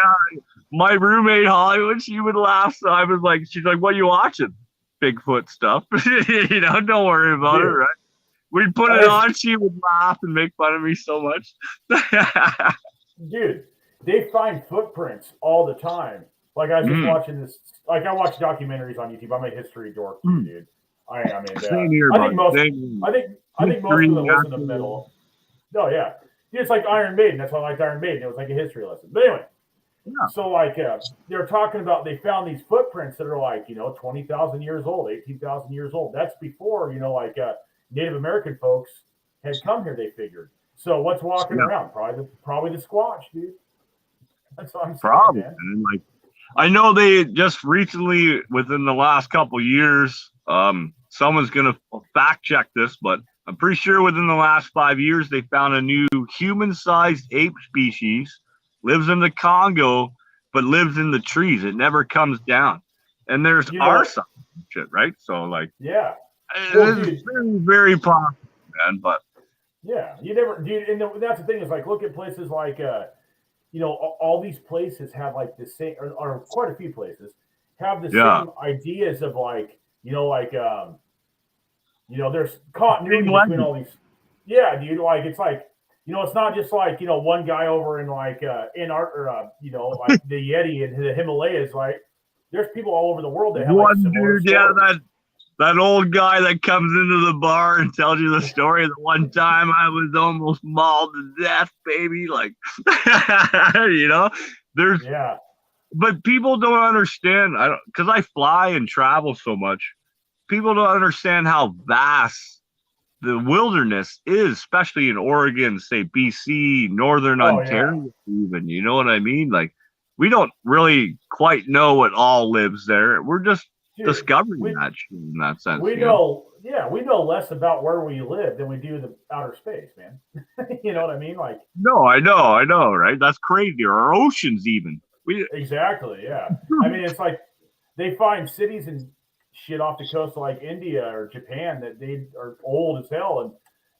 my roommate Hollywood, she would laugh. So I was like, she's like, "What are you watching? Bigfoot stuff." Don't worry about it, right? We'd put it on. She would laugh and make fun of me so much. Dude, they find footprints all the time. Like I was just watching this. Like I watch documentaries on YouTube. I'm a history dork, too, dude. I am. And I think most of them listen to metal. Oh yeah, it's like Iron Maiden. That's why I liked Iron Maiden. It was like a history lesson. But anyway, so like they're talking about they found these footprints that are like 20,000 years old, 18,000 years old. That's before Native American folks had come here. They figured. So what's walking around? Probably the Squatch, dude. That's what I'm saying. Probably, man. Like I know they just recently, within the last couple of years, someone's gonna fact check this, but I'm pretty sure within the last 5 years they found a new human-sized ape species, lives in the Congo, but lives in the trees. It never comes down, and there's our side shit, right? So like, it's very, very possible, man. But you never, dude. And that's the thing is like, look at places like, all these places have like the same, or quite a few places have the same ideas of like, there's continuity between all these. Yeah, dude. Like it's like, it's not just like one guy over in like like the Yeti and the Himalayas. Like there's people all over the world that have like similar stories. That old guy that comes into the bar and tells you the story that one time I was almost mauled to death, baby. Like, there's, but people don't understand. Because I fly and travel so much. People don't understand how vast the wilderness is, especially in Oregon, say BC, Northern Ontario, even. You know what I mean? Like, we don't really quite know what all lives there. We're just discovering that shit in that sense. We know less about where we live than we do the outer space, man. You know what I mean? Like, no, I know, right? That's crazy. Our oceans, even. Exactly, yeah. I mean, it's like they find cities and shit off the coast of like India or Japan that they are old as hell, and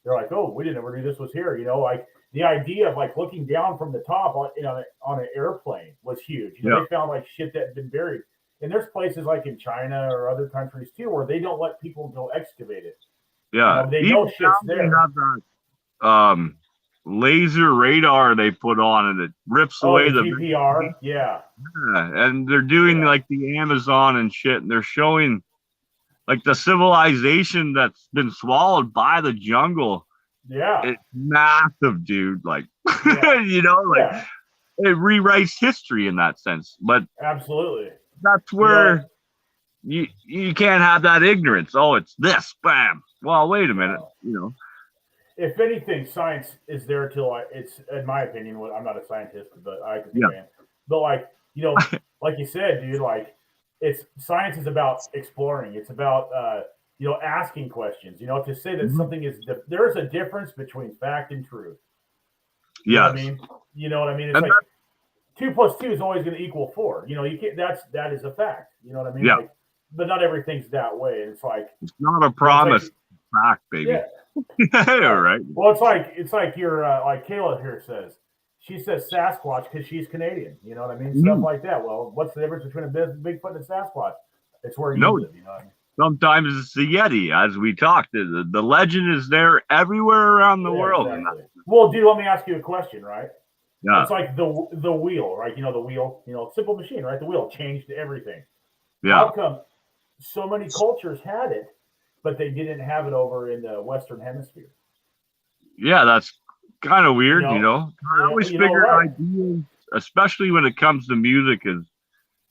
they're like, oh, we didn't ever knew this was here. Like the idea of like looking down from the top on an airplane was huge. They found like shit that had been buried. And there's places like in China or other countries too where they don't let people go excavate it. Yeah, they know shit's there. They have that laser radar they put on, and it rips away the GPR. Yeah, and they're doing like the Amazon and shit, and they're showing like the civilization that's been swallowed by the jungle. Yeah, it's massive, dude. Like, it rewrites history in that sense. But absolutely. That's where you can't have that ignorance. Oh, it's this, bam. Well, wait a minute. If anything, science is there till it's, in my opinion. I'm not a scientist, but I can say, but like like you said, dude, like science is about exploring. It's about asking questions. To say that something is there's a difference between fact and truth. You know what I mean? It's like 2 + 2 is always going to equal 4. You can't. That is a fact. You know what I mean? Yeah. Like, but not everything's that way. It's like it's not a promise. Fact, baby. Yeah. All right. Well, it's like your like Kayla here says. She says Sasquatch because she's Canadian. You know what I mean? Stuff like that. Well, what's the difference between a Bigfoot and a Sasquatch? It's where you live. You know what I mean? Sometimes it's the Yeti, as we talked. The legend is there everywhere around the world. Exactly. Well, dude, let me ask you a question, right? Yeah. It's like the wheel, right? The wheel, simple machine, right? The wheel changed everything. Yeah. How come so many cultures had it, but they didn't have it over in the Western Hemisphere? Yeah, that's kind of weird, I always figure ideas, especially when it comes to music, is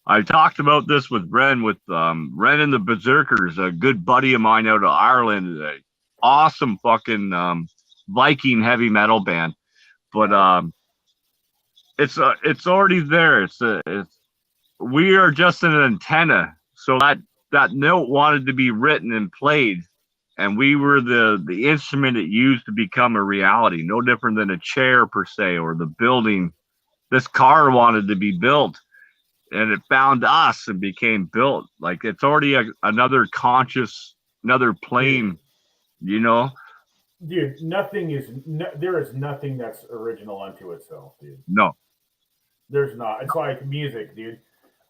I talked about this with Ren, Ren and the Berserkers, a good buddy of mine out of Ireland, an awesome fucking Viking heavy metal band. But it's already there. We are just an antenna. So that note wanted to be written and played, and we were the instrument it used to become a reality. No different than a chair per se, or the building. This car wanted to be built, and it found us and became built. Like, it's already another conscious, another plane, dude, there is nothing that's original unto itself, dude. No. There's not. It's like music, dude.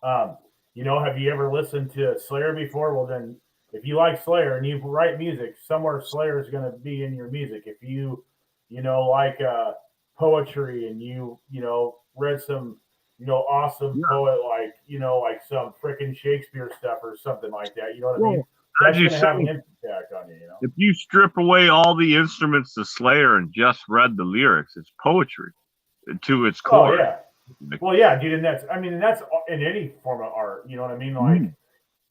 Um, have you ever listened to Slayer before? Well, then, if you like Slayer and you write music, somewhere Slayer is going to be in your music. If you, like poetry and read some, awesome Yeah. poet like some freaking Shakespeare stuff or something like that. You know what I mean? Well, That's as you going to have an say, impact on you. if you strip away all the instruments to Slayer and just read the lyrics, it's poetry to its Oh core. yeah. Well, yeah, dude, and that's in any form of art. You know what I mean? Like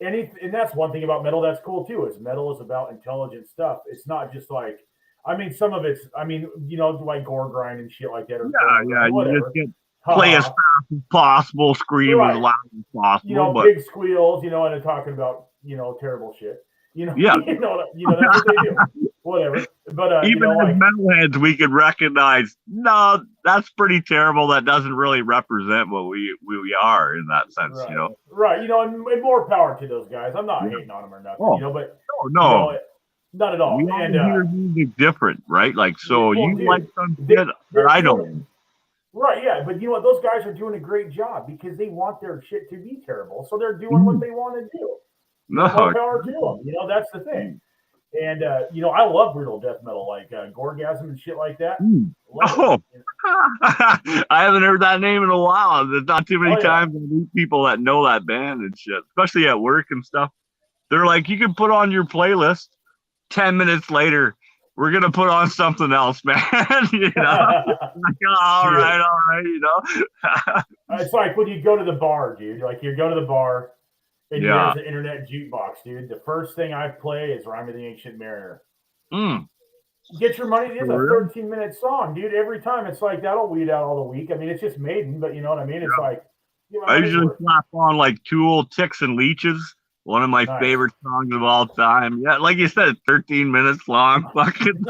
and that's one thing about metal that's cool too. Is metal is about intelligent stuff. It's not just like, some of it's, like gore grind and shit like that, or Yeah, you whatever. just get play as fast as possible, scream Right. as loud as possible. But big squeals, and they're talking about terrible shit. yeah, that's what they do. Whatever. But even as like metalheads, we can recognize, no, that's pretty terrible. That doesn't really represent what we are in that sense, right. Right, and more power to those guys. I'm not hating on them or nothing, but no. Not at all. We all and hear music different, right? Like, so well, you dude, like some shit that I don't. Right, yeah, but those guys are doing a great job because they want their shit to be terrible, so they're doing what they want to do. No, more power to them. That's the thing. And I love brutal death metal, like Gorgasm and shit like that. I haven't heard that name in a while. There's not too many times I meet people that know that band and shit, especially at work and stuff. They're like, you can put on your playlist. 10 minutes later, we're gonna put on something else, man. Like, all right. It's like when you go to the bar, dude. Like you go to the bar and there's an internet jukebox, dude. The first thing I play is "Rhyme of the Ancient Mariner." Get your money. It's a 13-minute song, dude. Every time it's like that'll weed out all the week. I mean, it's just Maiden, but you know what I mean. It's like I usually slap on like Tool, Ticks and Leeches. One of my favorite songs of all time. Yeah, like you said, 13 minutes long, fucking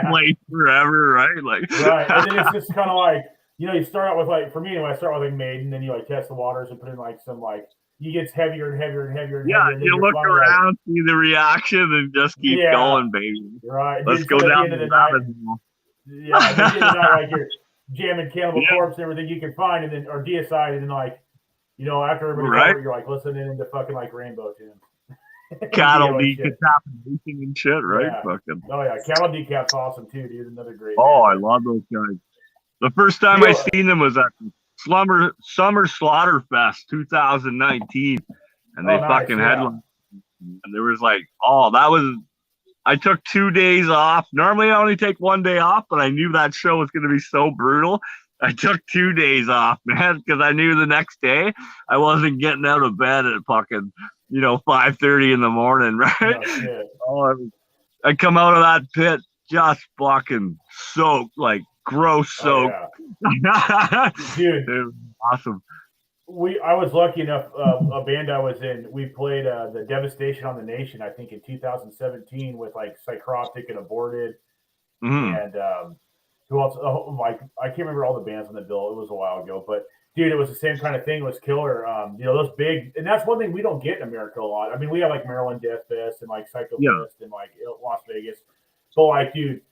play forever, right? Like, right. And then it's just kind of like, you start out with like, for me anyway, I start with like Maiden, then you like test the waters and put in like some like, you get heavier and heavier and heavier and heavier. And you look around, see the reaction, and just keep going, baby. Right. Let's go down to the night. Yeah, at the end of the night, like you're jamming Cannibal Corpse and everything you can find, and then or Deicide, and then like. After everybody's over, you're like listening into fucking like Rainbow tunes. Cattle decapitation and shit, right? Yeah. Fucking. Oh yeah, Cattle Decap's awesome too, dude. Another great. Oh, I love those guys. The first time I seen them was at Summer Slaughterfest 2019, and they fucking headlined. And there was like, I took 2 days off. Normally I only take 1 day off, but I knew that show was going to be so brutal. I took 2 days off, man, because I knew the next day I wasn't getting out of bed at fucking, 5:30 in the morning, right? I come out of that pit just fucking soaked, like gross soaked. Dude, it was awesome. I was lucky enough. A band I was in, we played the Devastation on the Nation, I think in 2017 with like Psychroptic and Aborted, and who else? Like I can't remember all the bands on the bill. It was a while ago, but dude, it was the same kind of thing. It was killer. Those big, and that's one thing we don't get in America a lot. I mean, we have like Maryland Death Fest and like Psycho Fest and like Las Vegas, but like, dude,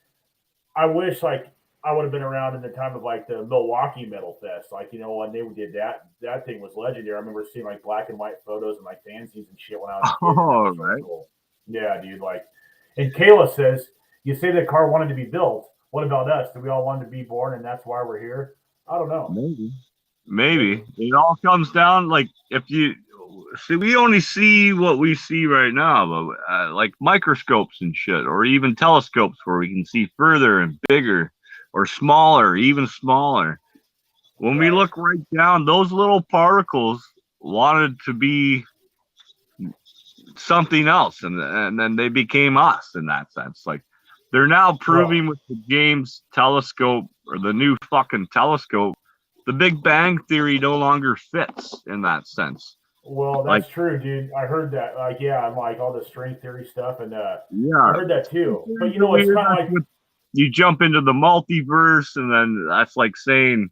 I wish like I would have been around in the time of like the Milwaukee Metal Fest. Like, when they did that thing was legendary. I remember seeing like black and white photos and like fanzines and shit when I was right. Cool. Yeah, dude. Like, and Kayla says, you say the car wanted to be built. What about us? Do we all want to be born and that's why we're here? I don't know. Maybe. It all comes down, like, if you see, we only see what we see right now, but like microscopes and shit, or even telescopes where we can see further and bigger or smaller, even smaller. When we look right down, those little particles wanted to be something else, and then they became us in that sense. Like, they're now proving with the James telescope, or the new fucking telescope, the Big Bang Theory no longer fits in that sense. Well, that's true, dude. I heard that. Like, I'm like all the string theory stuff, and I heard that too. But it's kind of like you jump into the multiverse, and then that's like saying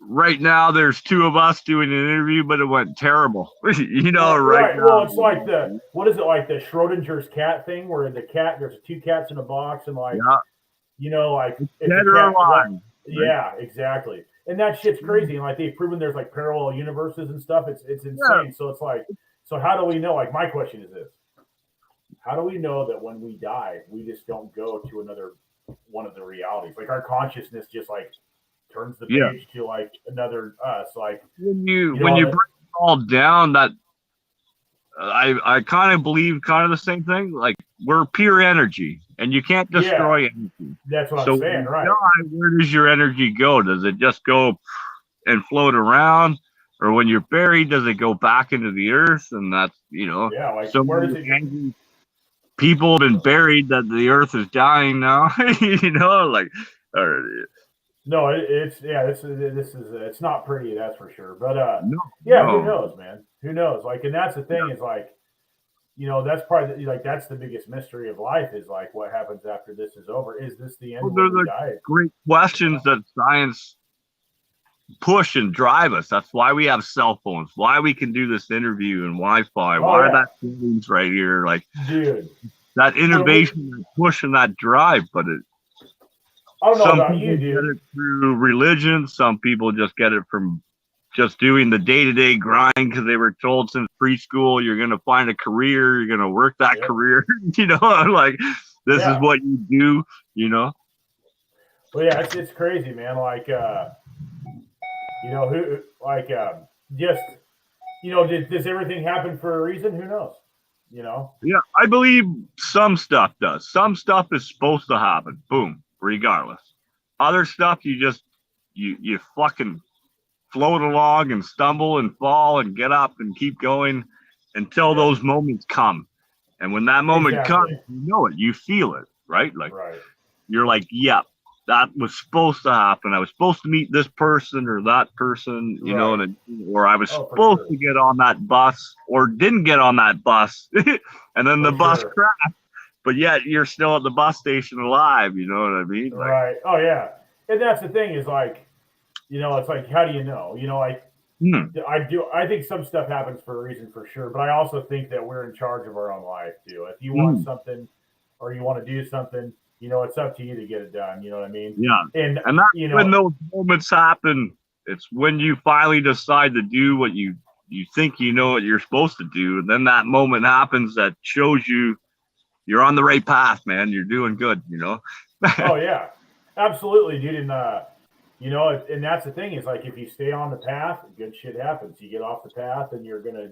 right now there's two of us doing an interview, but it went terrible. You know, right now. Well, it's like what is it, like the Schrodinger's cat thing, where there's two cats in a box, and like, Yeah, you know, like if dead the or cat, alive. yeah, exactly. And that shit's crazy. And like they've proven there's like parallel universes and stuff. It's insane. Yeah. So it's like, so how do we know? Like my question is this: how do we know that when we die, we just don't go to another one of the realities? Like our consciousness just like turns the page to like another us. Like when you bring it all down, that I kind of believe kind of the same thing. Like we're pure energy, and you can't destroy energy. That's what I'm saying, right? Die, where does your energy go? Does it just go and float around, or when you're buried, does it go back into the earth? And that's like so where does it go? People have been buried that the earth is dying now. Like. No, it's not pretty, that's for sure. But no. Who knows, man? Who knows? Like, and that's the thing is like, that's probably like that's the biggest mystery of life is like what happens after this is over. Is this the end? Well, those are great questions that science push and drive us. That's why we have cell phones, why we can do this interview and Wi-Fi, why that phone's right here, like dude. That innovation, that push, and that drive, but it. I don't know some about people you, dude. get it through religion. Some people just get it from just doing the day-to-day grind because they were told since preschool you're going to find a career, you're going to work that career. Like this is what you do. Well, yeah, it's crazy, man. Like, who like just does everything happen for a reason? Who knows? Yeah, I believe some stuff does. Some stuff is supposed to happen. Boom. Regardless, other stuff you fucking float along and stumble and fall and get up and keep going until those moments come. And when that moment comes, you know it, you feel it, right? Like you're like, yep, that was supposed to happen. I was supposed to meet this person or that person, or I was supposed to get on that bus or didn't get on that bus, and then the bus crashed. But yet you're still at the bus station alive. You know what I mean? Like, right. Oh yeah. And that's the thing is like, it's like, how do you know? I think some stuff happens for a reason for sure, but I also think that we're in charge of our own life too. If you want something or you want to do something, it's up to you to get it done. You know what I mean? Yeah. And that's when those moments happen. It's when you finally decide to do what you think what you're supposed to do. And then that moment happens that shows you're on the right path, man. You're doing good, Oh yeah, absolutely, dude. And and that's the thing is like if you stay on the path, good shit happens. You get off the path, and you're gonna,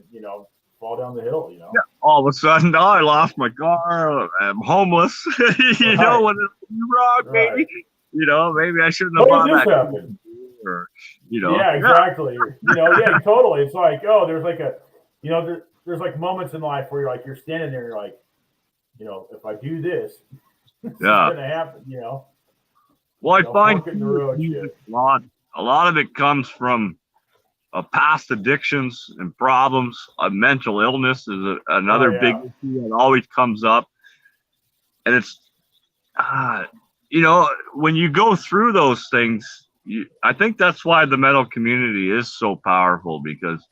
fall down the hill. Yeah. All of a sudden, I lost my car. I'm homeless. When it's wrong, maybe. Maybe I shouldn't have bought that. Happen? Or, Yeah, exactly. Yeah, totally. It's like, there's like there's like moments in life where you're standing there, and you're like, if I do this, it's gonna happen, Well, I find a lot of it comes from past addictions and problems. Mental illness is another big issue that always comes up, and it's when you go through those things, I think that's why the mental community is so powerful, because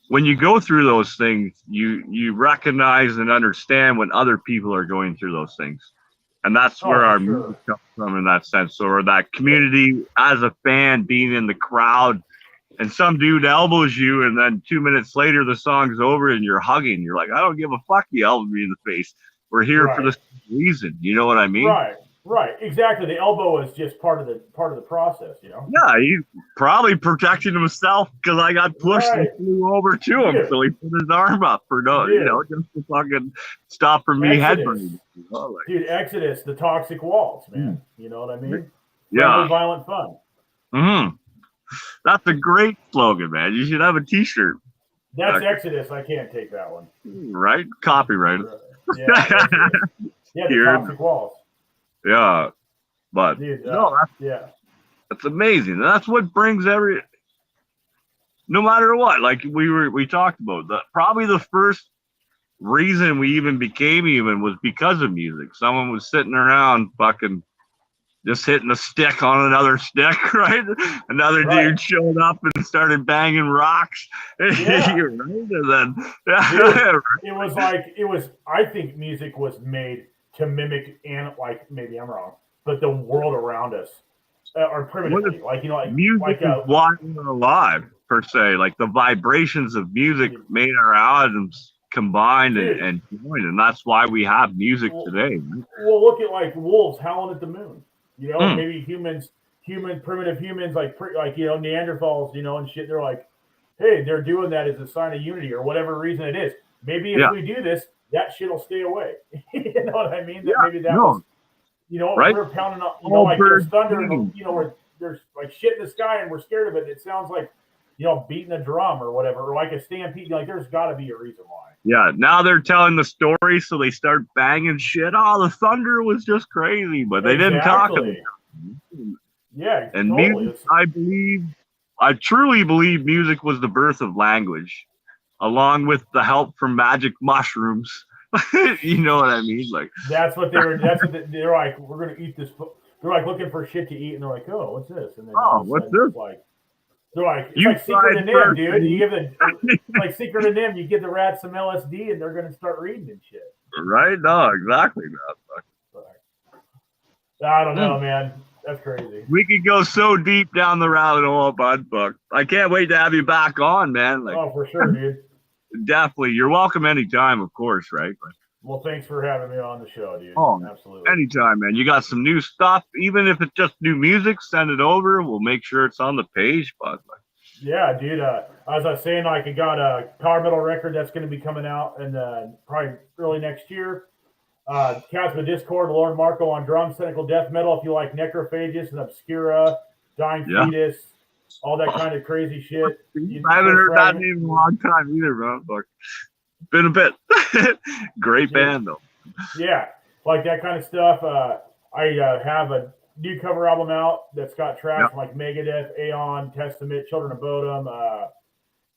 when you go through those things, you recognize and understand when other people are going through those things. And that's where our music comes from in that sense. Or that community as a fan being in the crowd and some dude elbows you and then 2 minutes later the song's over and you're hugging. You're like, I don't give a fuck you elbowed me in the face. We're here for this reason. You know what I mean? Right, exactly. The elbow is just part of the process, Yeah, he probably protected himself because I got pushed and flew over to him, so he put his arm up for just to fucking stop from me headbutting. Dude, Exodus, the toxic walls, man. You know what I mean? Yeah, violent fun. Mm-hmm. That's a great slogan, man. You should have a T-shirt. That's Exodus. I can't take that one. Right? Copyrighted. Yeah, the toxic walls. Yeah, but that's amazing. That's what brings no matter what. Like we talked about that. Probably the first reason we even became was because of music. Someone was sitting around fucking just hitting a stick on another stick, right? Another dude showed up and started banging rocks. Yeah. You're right. And then Dude, it was I think music was made to mimic, and like, maybe I'm wrong, but the world around us, or primitively, music is why we're alive, per se. Like the vibrations of music made our atoms combined and join, and that's why we have music today. Well, look at like wolves howling at the moon. Maybe primitive humans, like Neanderthals, and shit. They're like, hey, they're doing that as a sign of unity or whatever reason it is. Maybe if we do this, that shit will stay away. You know what I mean? Maybe that was, right? We're pounding up, like there's thunder, and where there's like shit in the sky and we're scared of it. It sounds like, beating a drum or whatever, or like a stampede. Like there's got to be a reason why. Yeah, now they're telling the story, so they start banging shit. Oh, the thunder was just crazy, but they didn't talk about it. Yeah, and totally. Music, I truly believe music was the birth of language, along with the help from magic mushrooms. You know what I mean? Like that's what they're like. We're gonna eat this. They're like looking for shit to eat, and they're like, "Oh, what's this?" And then what's this? They're like, it's like Secret of Nim, dude. You give like Secret of Nim, you give the rats some LSD, and they're gonna start reading and shit. Right? No, exactly, man. I don't know, man. That's crazy. We could go so deep down the rabbit hole, bud. But I can't wait to have you back on, man. Like, for sure, dude. Definitely. You're welcome anytime, of course, right? Well, thanks for having me on the show, dude. Oh, absolutely. Anytime, man. You got some new stuff. Even if it's just new music, send it over. We'll make sure it's on the page, bud. Yeah, dude. As I was saying, I got a power metal record that's going to be coming out in probably early next year. Cats with Discord, Lord Marco on drums, Cynical Death Metal. If you like Necrophagus and Obscura, Dying Fetus, all that kind of crazy shit. I haven't heard that name in a long time either, bro. Been a bit. Great band, though. Yeah, like that kind of stuff. I have a new cover album out that's got tracks like Megadeth, Aeon, Testament, Children of Bodom,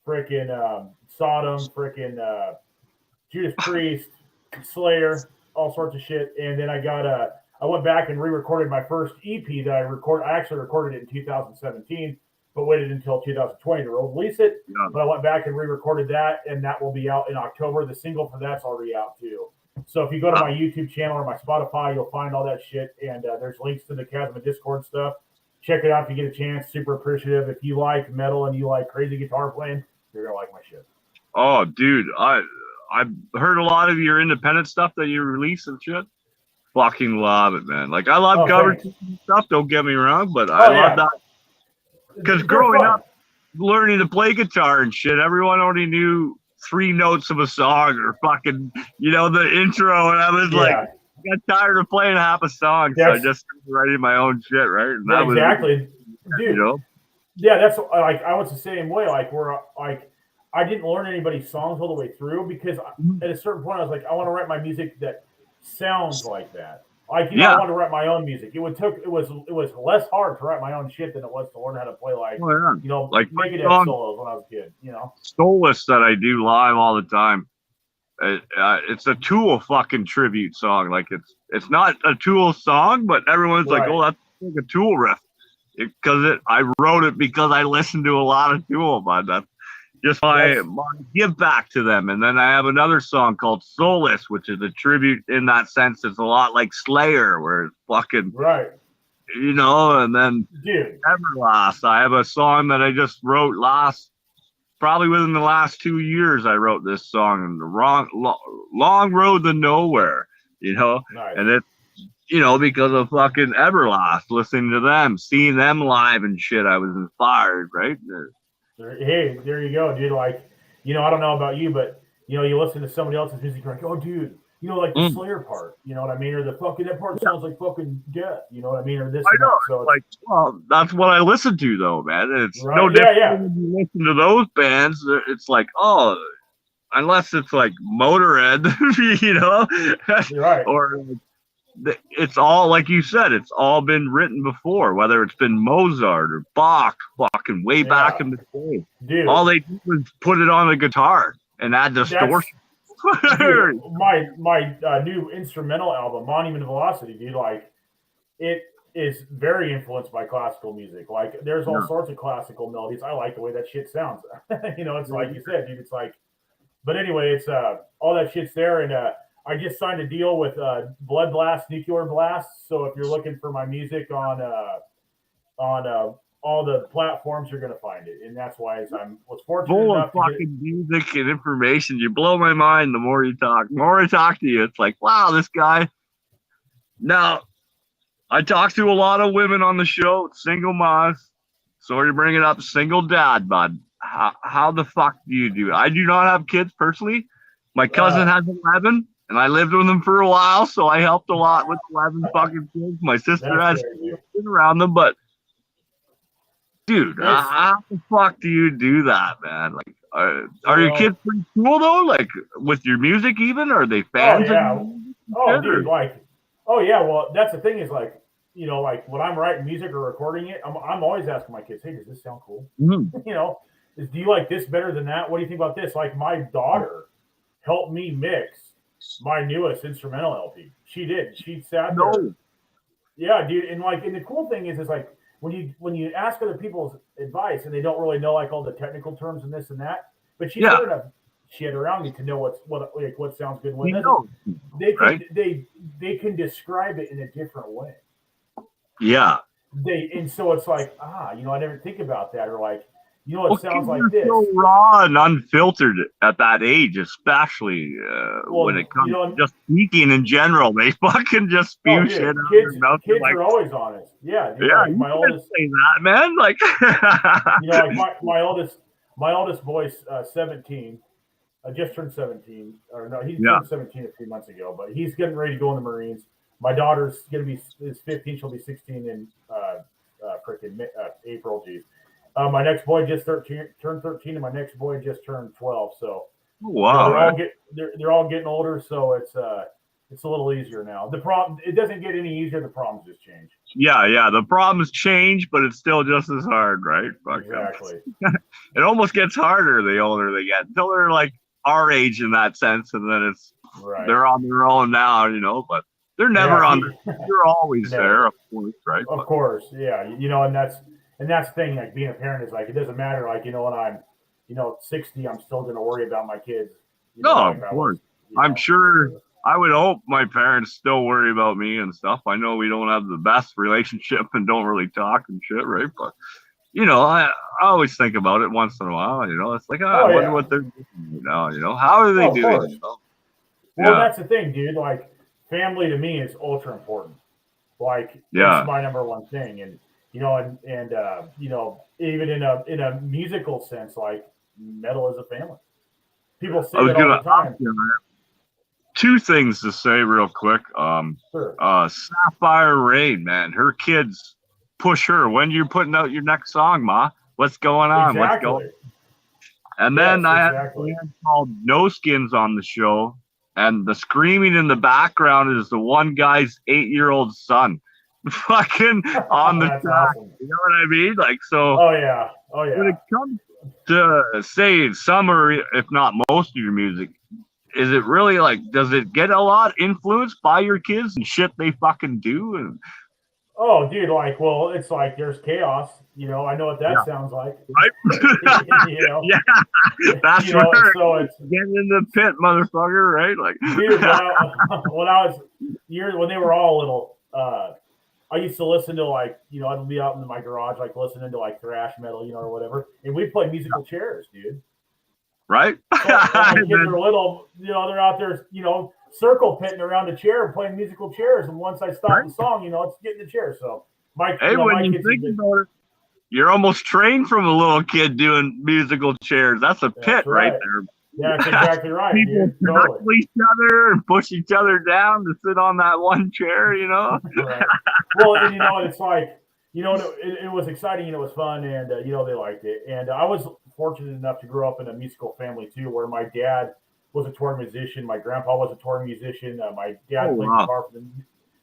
frickin' Sodom, frickin' Judas Priest, Slayer, all sorts of shit. And then I went back and re-recorded my first EP that I actually recorded it in 2017, but waited until 2020 to release it. Yeah. But I went back and re-recorded that, and that will be out in October. The single for that's already out too. So if you go to my YouTube channel or my Spotify, you'll find all that shit. And there's links to the Chasm of Discord stuff. Check it out if you get a chance. Super appreciative. If you like metal and you like crazy guitar playing, you're going to like my shit. Oh, dude. I've heard a lot of your independent stuff that you release and shit. Fucking love it, man. Like, I love cover stuff, don't get me wrong, but I love that. Because growing up, learning to play guitar and shit, everyone only knew 3 notes of a song or fucking, the intro, and I was like, I got tired of playing half a song, so I just started writing my own shit, right? And that exactly. Was, dude. Yeah, that's like, I was the same way. Like, I didn't learn anybody's songs all the way through because at a certain point I was like, I want to write my music that sounds like that. Like, I wanted to write my own music. It was less hard to write my own shit than it was to learn how to play like Megadeth solos when I was a kid. Soulless that I do live all the time. It's a Tool fucking tribute song. Like it's not a Tool song, but everyone's like, oh, that's like a Tool riff. I wrote it because I listened to a lot of Tool, but that's just my give back to them. And then I have another song called Soulless, which is a tribute in that sense. It's a lot like Slayer, where it's fucking and then Everlast. I have a song that I just wrote probably within the last 2 years. I wrote this song, and the long road to nowhere, and it's because of fucking Everlast, listening to them, seeing them live and shit. I was inspired, right? Hey, there you go, dude. Like, I don't know about you, but you listen to somebody else's music, you're like, oh, dude, like the Slayer part, you know what I mean, or the fucking that part sounds like fucking death, you know what I mean, or this. I know. So like, well, that's what I listen to, though, man. It's no different when you listen to those bands. It's like, oh, unless it's like Motorhead, right, or. It's all, like you said, it's all been written before, whether it's been Mozart or Bach, fucking way back in the day. Dude, all they did was put it on the guitar and add distortion. Dude, my new instrumental album, Monument of Velocity, dude, like it is very influenced by classical music. Like there's all sorts of classical melodies. I like the way that shit sounds. It's like you said, dude. It's like, but anyway, it's all that shit's there, and I just signed a deal with Blood Blast, Nuclear Blast. So if you're looking for my music on all the platforms, you're gonna find it, and that's why was fortunate full enough of fucking music and information. You blow my mind. The more you talk, to you, it's like, wow, this guy. Now, I talk to a lot of women on the show, single moms. So you're bringing up single dad, bud. How the fuck do you do it? I do not have kids personally. My cousin has 11, and I lived with them for a while, so I helped a lot with 11 fucking kids. My sister has around them, but dude, how the fuck do you do that, man? Like, are your kids pretty cool though? Like with your music, even? Are they fans? Dude, like, well, that's the thing is like, like when I'm writing music or recording it, I'm always asking my kids, hey, does this sound cool? Mm-hmm. Do you like this better than that? What do you think about this? Like my daughter helped me mix my newest instrumental LP. She did. She sat there. No. Yeah, dude. And the cool thing is like when you ask other people's advice and they don't really know like all the technical terms and this and that, but she had enough shit around me to know what sounds good. When they can describe it in a different way. Yeah. So it's like, I never think about that, or like, it sounds like this. So raw and unfiltered at that age, especially when it comes to just speaking in general. They fucking just spew shit out of their mouth. Kids are always honest. Yeah, dude, yeah. My oldest say that, man. Like, like my oldest boy's 17. Just turned 17. Or no, he turned 17 a few months ago. But he's getting ready to go in the Marines. My daughter's gonna be 15. She'll be 16 in April. Geez. My next boy just turned 13, and my next boy just turned 12. So wow, they're all getting older. So it's a little easier now. It doesn't get any easier. The problems just change. Yeah. The problems change, but it's still just as hard, right? Exactly. It almost gets harder the older they get until they're like our age in that sense, and then they're on their own now, But they're never on. They're always there, of course, right? Of course, yeah. And that's the thing, like being a parent is like, it doesn't matter. Like, when I'm, 60, I'm still going to worry about my kids. Of course. I'm sure, I would hope my parents still worry about me and stuff. I know we don't have the best relationship and don't really talk and shit, right? But, I always think about it once in a while, it's like, I wonder what they're doing now, how are they doing it? Well, that's the thing, dude. Like, family to me is ultra important. Like, it's my number one thing. And, even in a musical sense, like metal is a family. People say that all the time. Two things to say real quick. Sure. Sapphire Rain, man, her kids push her. When you're putting out your next song, Ma? What's going on? Exactly. What's going? And then I had a band called No Skins on the show, and the screaming in the background is the one guy's 8-year-old son. Fucking on the track, awesome. You know what I mean? Like, so. Oh yeah. When it comes to say some or if not most of your music, is it really like? Does it get a lot influenced by your kids and shit they fucking do? And oh, dude, like, well, it's like there's chaos. I know what that sounds like. Right? Yeah, that's right. So it's getting in the pit, motherfucker. Right? Like, dude, when they were all little. I used to listen to like, I'd be out in my garage, like listening to like thrash metal, or whatever. And we play musical chairs, dude. Right? So, when kids are little, they're out there, circle pitting around a chair and playing musical chairs. And once I stop the song, it's getting the chair. So when you think about it, you're almost trained from a little kid doing musical chairs. That's a pit right there. Yeah, that's exactly right. People tackle each other and push each other down to sit on that one chair, Right. Well, and it's like, it was exciting and it was fun, and they liked it. And I was fortunate enough to grow up in a musical family too, where my dad was a touring musician, my grandpa was a touring musician, my dad played guitar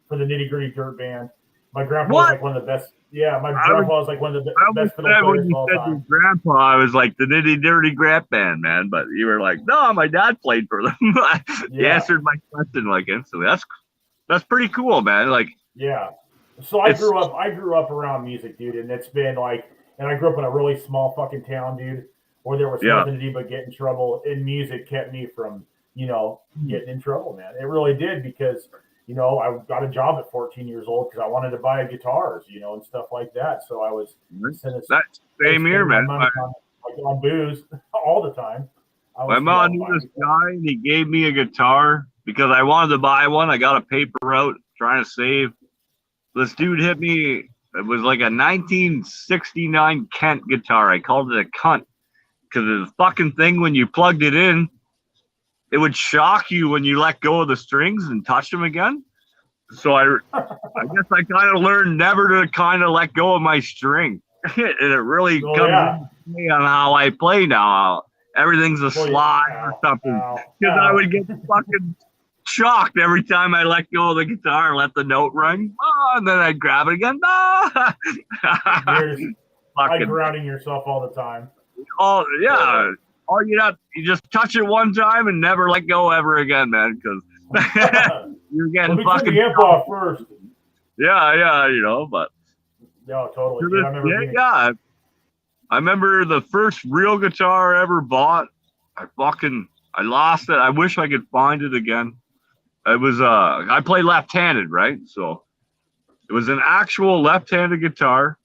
for the Nitty Gritty Dirt Band. My grandpa was like one of the best. Yeah, my grandpa was like one of the best fiddle players of all time. Your grandpa, I was like the Nitty Dirty Grap Band, man. But you were like, no, my dad played for them. You answered my question like instantly. That's pretty cool, man. Like, yeah. So I grew up around music, dude, and it's been like, and I grew up in a really small fucking town, dude, where there was nothing to do but get in trouble, and music kept me from, getting in trouble, man. It really did, because, I got a job at 14 years old because I wanted to buy guitars, and stuff like that. So I was same here, man. On booze all the time. My mom knew this guy, and he gave me a guitar because I wanted to buy one. I got a paper route trying to save. This dude hit me. It was like a 1969 Kent guitar. I called it a cunt because the fucking thing, when you plugged it in, it would shock you when you let go of the strings and touch them again. So I guess I kind of learned never to kind of let go of my string. And it really comes me on how I play now. Everything's a slide or something. Because I would get fucking shocked every time I let go of the guitar and let the note run. Oh, and then I'd grab it again. Oh. Like grounding yourself all the time. Oh, yeah. Or you just touch it one time and never let go ever again, man, because you're getting fucking. Turn the amp off first. Yeah, but. No, totally. I remember the first real guitar I ever bought. I lost it. I wish I could find it again. It was I play left-handed, right? So it was an actual left-handed guitar,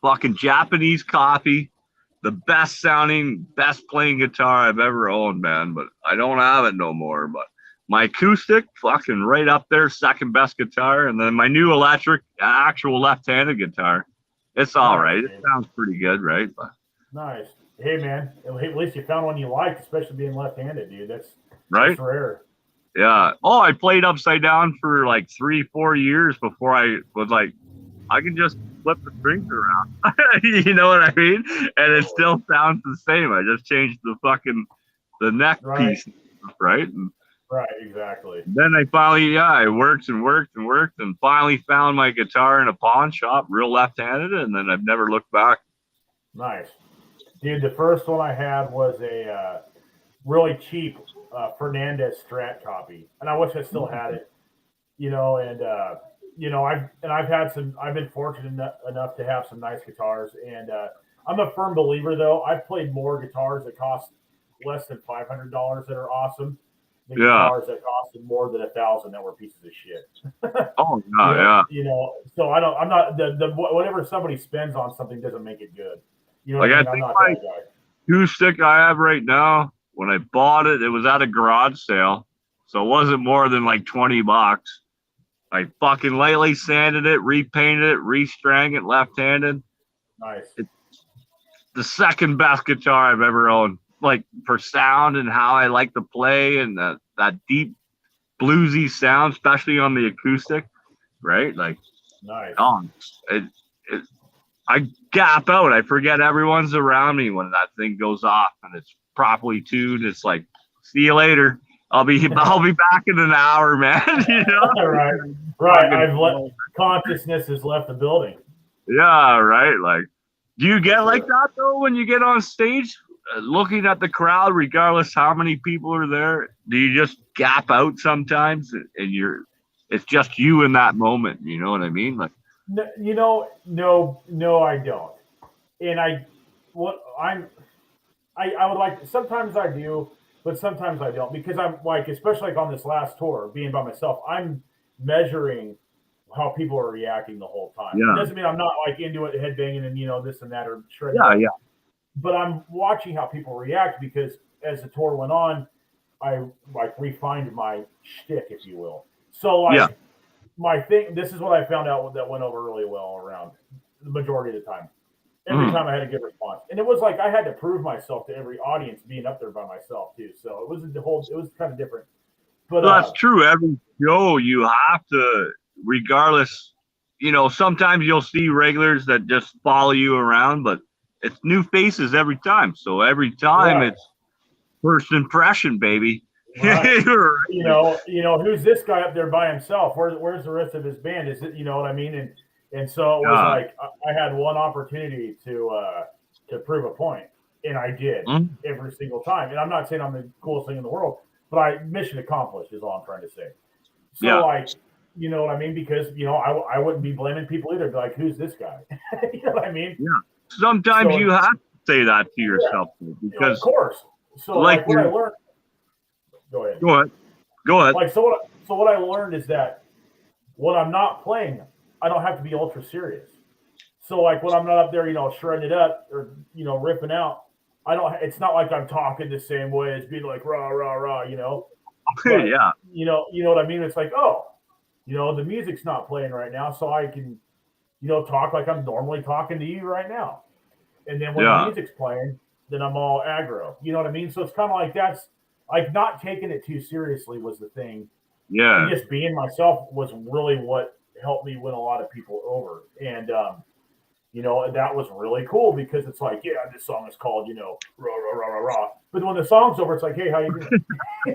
fucking Japanese copy. The best sounding, best playing guitar I've ever owned, man. But I don't have it no more. But my acoustic, fucking right up there, second best guitar. And then my new electric, actual left-handed guitar. It's all right. It sounds pretty good, right? But, nice. Hey, man. At least you found one you liked, especially being left-handed, dude. That's rare. Yeah. Oh, I played upside down for like 3-4 years before I was like, I can just flip the strings around. You know what I mean? And it still sounds the same. I just changed the neck piece, right? Right, exactly. Then I finally, I worked and finally found my guitar in a pawn shop, real left-handed, and then I've never looked back. Nice. Dude, the first one I had was a really cheap Fernandez Strat copy, and I wish I still had it, I've been fortunate enough to have some nice guitars, and I'm a firm believer, though. I've played more guitars that cost less than $500 that are awesome than guitars that costed more than $1,000 that were pieces of shit. Oh no, so I'm not the whatever somebody spends on something doesn't make it good. You know, like I think my acoustic I have right now, when I bought it, it was at a garage sale, so it wasn't more than like $20. I fucking lightly sanded it, repainted it, restrang it left-handed. Nice. It's the second best guitar I've ever owned, like for sound and how I like to play, and that deep bluesy sound, especially on the acoustic, right? Like, nice. I gap out. I forget everyone's around me when that thing goes off and it's properly tuned. It's like, see you later. I'll be back in an hour, man. Right. Consciousness has left the building. Yeah, right. Like, do you get like that though when you get on stage, looking at the crowd, regardless how many people are there? Do you just gap out sometimes, and it's just you in that moment? You know what I mean? Like, no, I don't. And I would like, sometimes I do, but sometimes I don't, because I'm like, especially like on this last tour, being by myself, I'm measuring how people are reacting the whole time. Yeah. It doesn't mean I'm not like into it, headbanging and this and that, or shredding. Yeah. But I'm watching how people react, because as the tour went on, I like refined my shtick, if you will. So my thing, this is what I found out that went over really well around the majority of the time. Every time I had a good response. And it was like I had to prove myself to every audience being up there by myself too. So it was kind of different. But that's true. Every show you have to, regardless, sometimes you'll see regulars that just follow you around, but it's new faces every time. So every time it's first impression, baby. Right. Who's this guy up there by himself? Where's the rest of his band? Is it, you know what I mean? And so it was like I had one opportunity to prove a point, and I did every single time. And I'm not saying I'm the coolest thing in the world, but mission accomplished is all I'm trying to say. So You know what I mean? Because, I wouldn't be blaming people either. Be like, who's this guy? You know what I mean? Yeah. Sometimes So, you have to say that to yeah, yourself of because, course. So, like, what I learned. Go ahead. Go ahead. Like, so what I learned is that when I'm not playing, I don't have to be ultra serious. So, like, when I'm not up there, shredding it up or ripping out, I don't. It's not like I'm talking the same way as being like rah rah rah. But Yeah. you know what I mean. It's like, oh, the music's not playing right now, so I can talk like I'm normally talking to you right now. And then when the Yeah. music's playing, then I'm all aggro. You know what I mean? So it's kind of like that's like not taking it too seriously was the thing, and Yeah. just being myself was really what helped me win a lot of people over. And that was really cool because it's like, yeah, this song is called, rah rah rah rah rah. But when the song's over, it's like, hey, how you doing?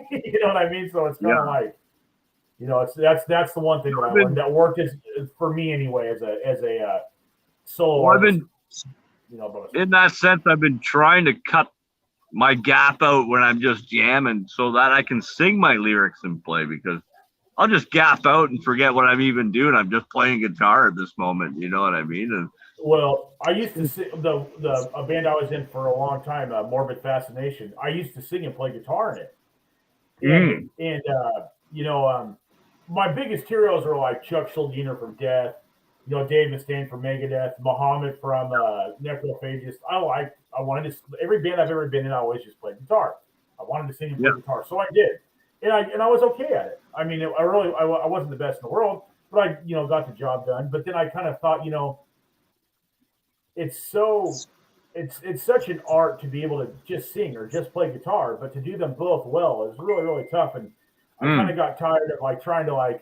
You know what I mean? So it's kind of Yeah. like, that's the one thing that I learned that worked is for me anyway as a solo Well, artist. in that sense, I've been trying to cut my gap out when I'm just jamming so that I can sing my lyrics and play because I'll just gap out and forget what I'm even doing. I'm just playing guitar at this moment. You know what I mean? And well, I used to sing a band I was in for a long time, Morbid Fascination. I used to sing and play guitar in it, and my biggest heroes are like Chuck Schuldiner from Death, Dave Mustaine from Megadeth, Muhammad from Necrophagist. I wanted to every band I've ever been in, I always just played guitar. I wanted to sing and play guitar, so I did, and I was okay at it. I mean, I wasn't the best in the world, but I got the job done. But then I kind of thought, it's such an art to be able to just sing or just play guitar, but to do them both well is really really tough. And I kind of got tired of like trying to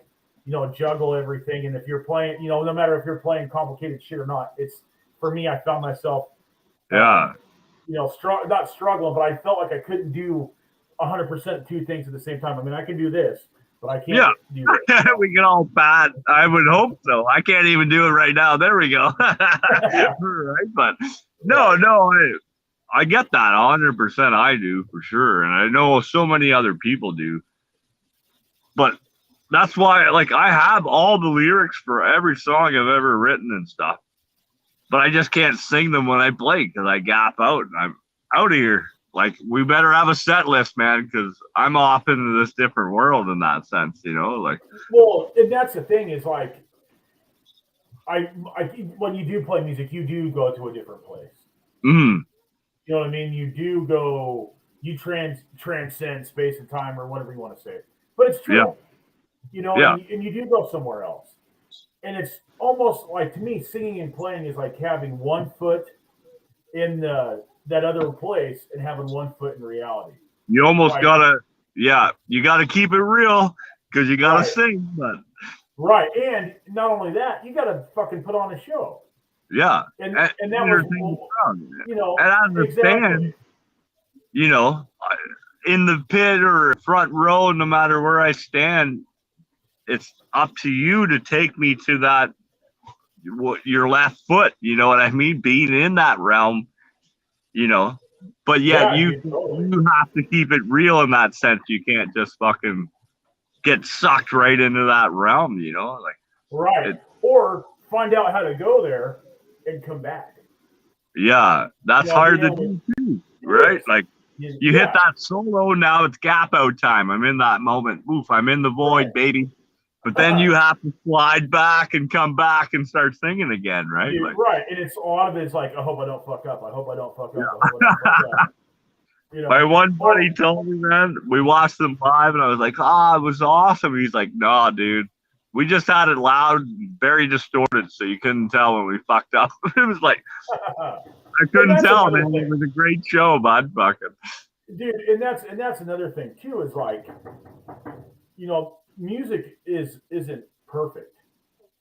juggle everything. And if you're playing, no matter if you're playing complicated shit or not, it's for me. I found myself, not struggling, but I felt like I couldn't do 100% two things at the same time. I mean, I can do this, but I can't do this. We can all bat. I would hope so. I can't even do it right now. There we go. Right, but no, I get that 100%. I do for sure, and I know so many other people do. But that's why, like, I have all the lyrics for every song I've ever written and stuff, but I just can't sing them when I play because I gap out and I'm out of here. Like, we better have a set list, man, because I'm off into this different world in that sense, like. Well, and that's the thing is like, I when you do play music, you do go to a different place. Mm. You know what I mean? You do go, you transcend space and time or whatever you want to say. But it's true. Yeah. And you do go somewhere else. And it's almost like, to me, singing and playing is like having one foot in that other place and having one foot in reality. You almost gotta keep it real because you gotta sing. But right, and not only that, you gotta fucking put on a show. Yeah, and that was, and as a fan, in the pit or front row, no matter where I stand, it's up to you to take me to that your left foot. You know what I mean? Being in that realm, but yet you have to keep it real in that sense. You can't just fucking get sucked right into that realm, or find out how to go there and come back. Yeah, that's hard to do too, right? Like, you hit that solo, now it's gap out time. I'm in that moment. Oof, I'm in the void, baby. But then you have to slide back and come back and start singing again, right? Dude, right. And it's a lot of it's like, I hope I don't fuck up. I hope I don't fuck up. I hope I don't fuck up. My one buddy told me, man, we watched them live and I was like, it was awesome. He's like, no, dude. We just had it loud, very distorted, so you couldn't tell when we fucked up. It was like, I couldn't tell, man. It was a great show, bud. Fucking. Dude, and that's another thing too, is like, music isn't perfect.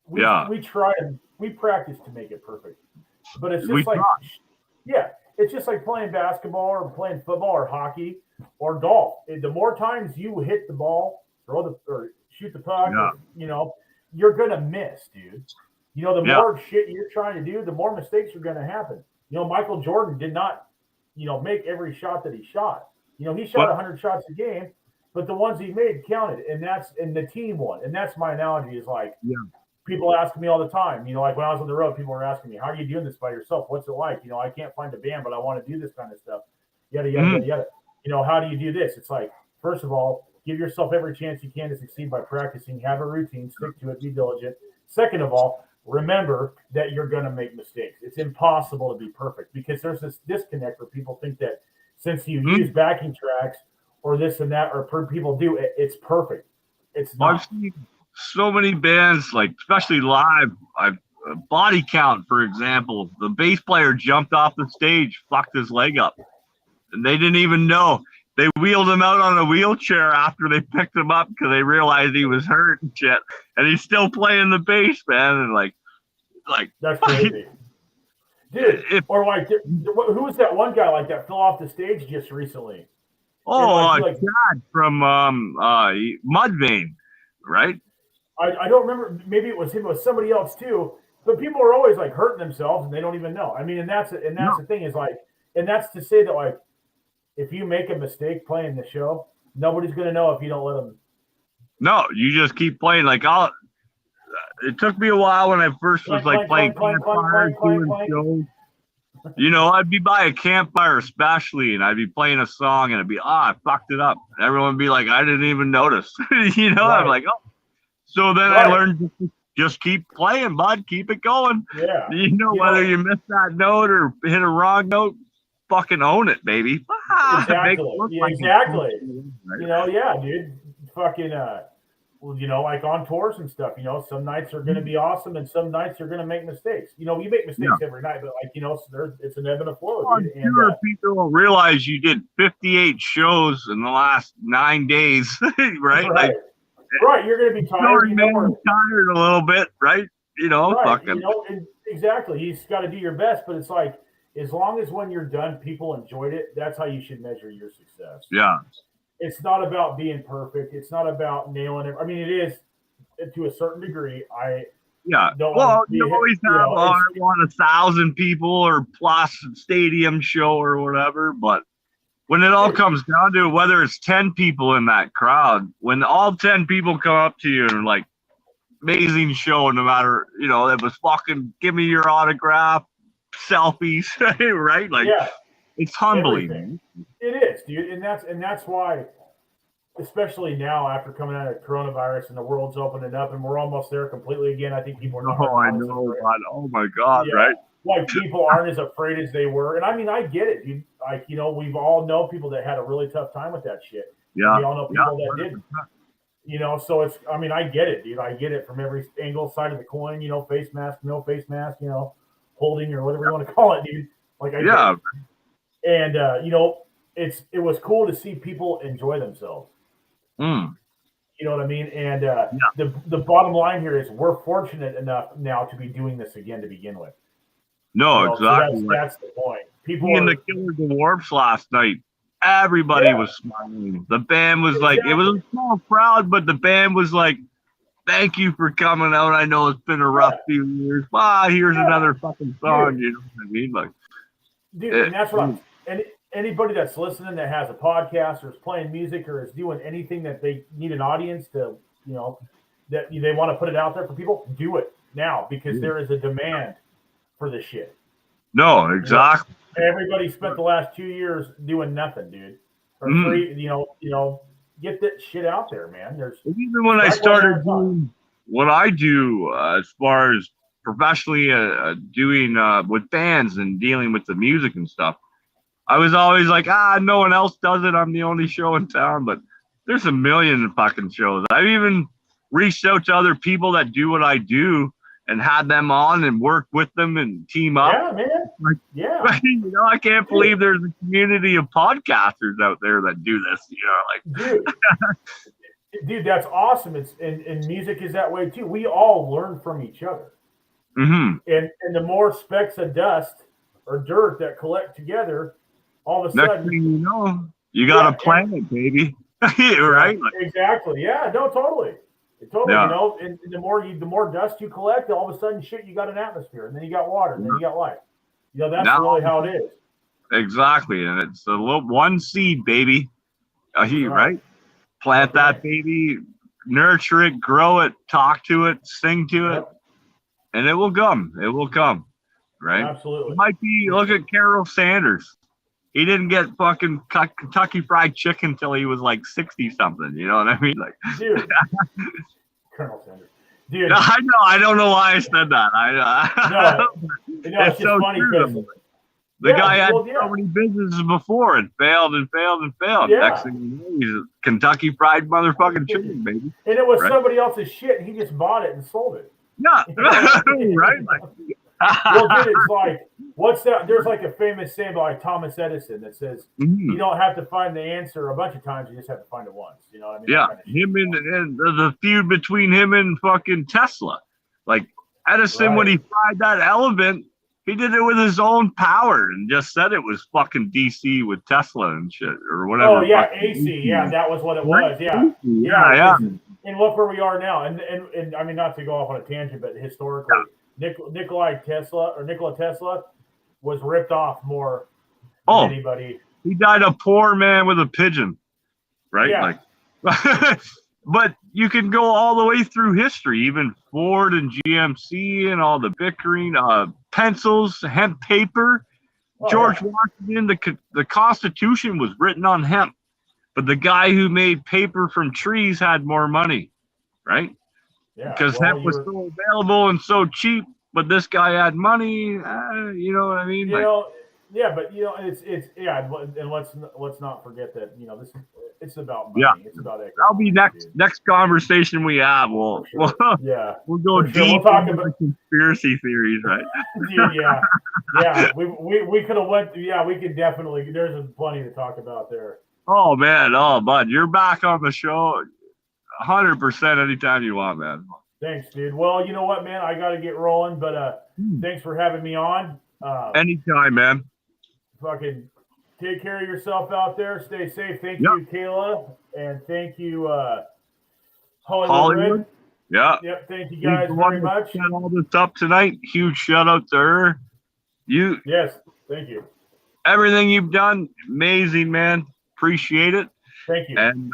We try and we practice to make it perfect, but it's just it's just like playing basketball or playing football or hockey or golf. The more times you hit the ball, or shoot the puck, you're gonna miss, dude. The more shit you're trying to do, the more mistakes are gonna happen. Michael Jordan did not, make every shot that he shot. He shot 100 shots a game, but the ones he made counted, and the team won. And that's my analogy is like, Yeah. people ask me all the time, like when I was on the road, people were asking me, how are you doing this by yourself? What's it like? I can't find a band, but I want to do this kind of stuff. Yada, yada, yada, yada. How do you do this? It's like, first of all, give yourself every chance you can to succeed by practicing, have a routine, stick to it, be diligent. Second of all, remember that you're going to make mistakes. It's impossible to be perfect because there's this disconnect where people think that since you use backing tracks or this and that, or people do, it's perfect. It's not. I've seen so many bands, like especially live. Body Count, for example, the bass player jumped off the stage, fucked his leg up, and they didn't even know. They wheeled him out on a wheelchair after they picked him up because they realized he was hurt and shit. And he's still playing the bass, man. And like that's crazy, dude. Or like, who was that one guy like that fell off the stage just recently? Chad from Mudvayne, right? I don't remember. Maybe it was him. It was somebody else too. But people are always like hurting themselves and they don't even know. I mean, and that's the thing is like, and that's to say that like, if you make a mistake playing the show, nobody's going to know if you don't let them. No, you just keep playing. Like it took me a while when I first was playing campfire, doing shows. I'd be by a campfire especially, and I'd be playing a song, and it'd be, I fucked it up. And everyone would be like, I didn't even notice. Right. I'm like, oh. So then I learned just keep playing, bud. Keep it going. Yeah. Whether you miss that note or hit a wrong note, fucking own it, baby. Exactly. Exactly. Right? Yeah, dude. Fucking, like on tours and stuff, some nights are going to be awesome and some nights you're going to make mistakes. You make mistakes every night, but it's an ebb and a flow. I'm sure people will realize you did 58 shows in the last 9 days, right? Right. You're going to be tired. Tired a little bit, right? Fucking. Exactly. You just got to do your best, but it's like, as long as when you're done, people enjoyed it, that's how you should measure your success. Yeah. It's not about being perfect. It's not about nailing it. I mean, it is to a certain degree. You always have I want 1,000 people or plus stadium show or whatever, but when it all comes down to it, whether it's 10 people in that crowd, when all 10 people come up to you and like, amazing show, no matter, it was fucking give me your autograph, selfies, right? Like, it's humbling. Everything. It is, dude, and that's why, especially now after coming out of coronavirus and the world's opening up and we're almost there completely again. I think people are not. Oh, I know, God. Oh my God, right? Like people aren't as afraid as they were, and I mean, I get it, dude. Like we've all know people that had a really tough time with that shit. Yeah, we all know people that didn't. So it's. I mean, I get it, dude. I get it from every angle, side of the coin. Face mask, no face mask. Holding or whatever you want to call it, dude. Like I get it. And it was cool to see people enjoy themselves. You know what I mean? And the bottom line here is we're fortunate enough now to be doing this again to begin with. No, exactly. So that's the point. People in the Killer Dwarfs last night, everybody was smiling. The band was like, it was a small crowd, but the band was like, thank you for coming out. I know it's been a rough few years. Here's another fucking song. You know what I mean? Like, dude, and that's what anybody that's listening that has a podcast or is playing music or is doing anything that they need an audience to, that they want to put it out there for people, do it now because there is a demand for this shit. No, exactly. Everybody spent the last 2 years doing nothing, dude. Or free, get that shit out there, man. Even when I started doing what I do as far as professionally doing with bands and dealing with the music and stuff, I was always like, no one else does it. I'm the only show in town, but there's a million fucking shows. I've even reached out to other people that do what I do and had them on and work with them and team up. Yeah, man. I can't believe there's a community of podcasters out there that do this. Dude, that's awesome. It's and music is that way too. We all learn from each other. Mm-hmm. And the more specks of dust or dirt that collect together, all of a sudden, next thing you know, you got a planet, baby. Right? Exactly. Yeah. No. Totally. And the more dust you collect, all of a sudden, you got an atmosphere, and then you got water, and then you got life. That's really how it is. Exactly, and it's a little one seed, baby. Right? plant that baby, nurture it, grow it, talk to it, sing to it, and it will come. It will come, right? Absolutely. It might be. Look at Carol Sanders. He didn't get fucking Kentucky Fried Chicken until he was like 60 something. You know what I mean? Like, dude, Colonel Sanders. Dude, I know. I don't know why I said that. It's just so funny because the guy had so many businesses before and failed and failed and failed. Yeah. Next thing you know, he's a Kentucky Fried motherfucking chicken, baby. And it was somebody else's shit, and he just bought it and sold it. Yeah, right. Like, well, dude, it's like, what's that? There's like a famous saying by Thomas Edison that says, you don't have to find the answer a bunch of times, you just have to find it once. You know what I mean? Yeah, him and the feud between him and fucking Tesla. Like, Edison, when he fried that elephant, he did it with his own power and just said it was fucking DC with Tesla and shit or whatever. Oh, yeah, AC. Yeah, that was what it was. Yeah. And look where we are now. And I mean, not to go off on a tangent, but historically, Nikola Tesla was ripped off more than anybody. He died a poor man with a pigeon, right? Yeah. Like, but you can go all the way through history, even Ford and GMC and all the bickering, pencils, hemp paper. George Washington, the Constitution was written on hemp, but the guy who made paper from trees had more money, right? Yeah, because hemp was so available and so cheap, but this guy had money. You know what I mean? But it's and let's not forget that it's about money. Yeah, it's about economics. That'll be next conversation we have. We'll go deep we'll talk into about conspiracy theories, right? Dude, we could have went. Yeah, we could definitely. There's plenty to talk about there. Oh man, bud, you're back on the show. 100% anytime you want, man. Thanks, dude. Well, you know what, man? I got to get rolling, but thanks for having me on. Anytime, man. Fucking take care of yourself out there. Stay safe. Thank you, Kayla, and thank you, Hollywood. Yeah. Yep. Thank you guys very much. Set all this up tonight. Huge shout out to her. Yes. Thank you. Everything you've done, amazing, man. Appreciate it. Thank you. And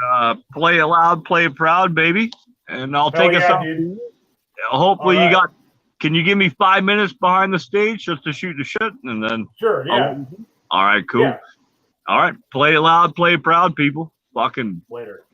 play it loud, play it proud, baby. And I'll take us out. Dude. Hopefully can you give me 5 minutes behind the stage just to shoot the shit? And then sure, yeah. All right, cool. Yeah. All right. Play it loud, play it proud, people. Fucking later.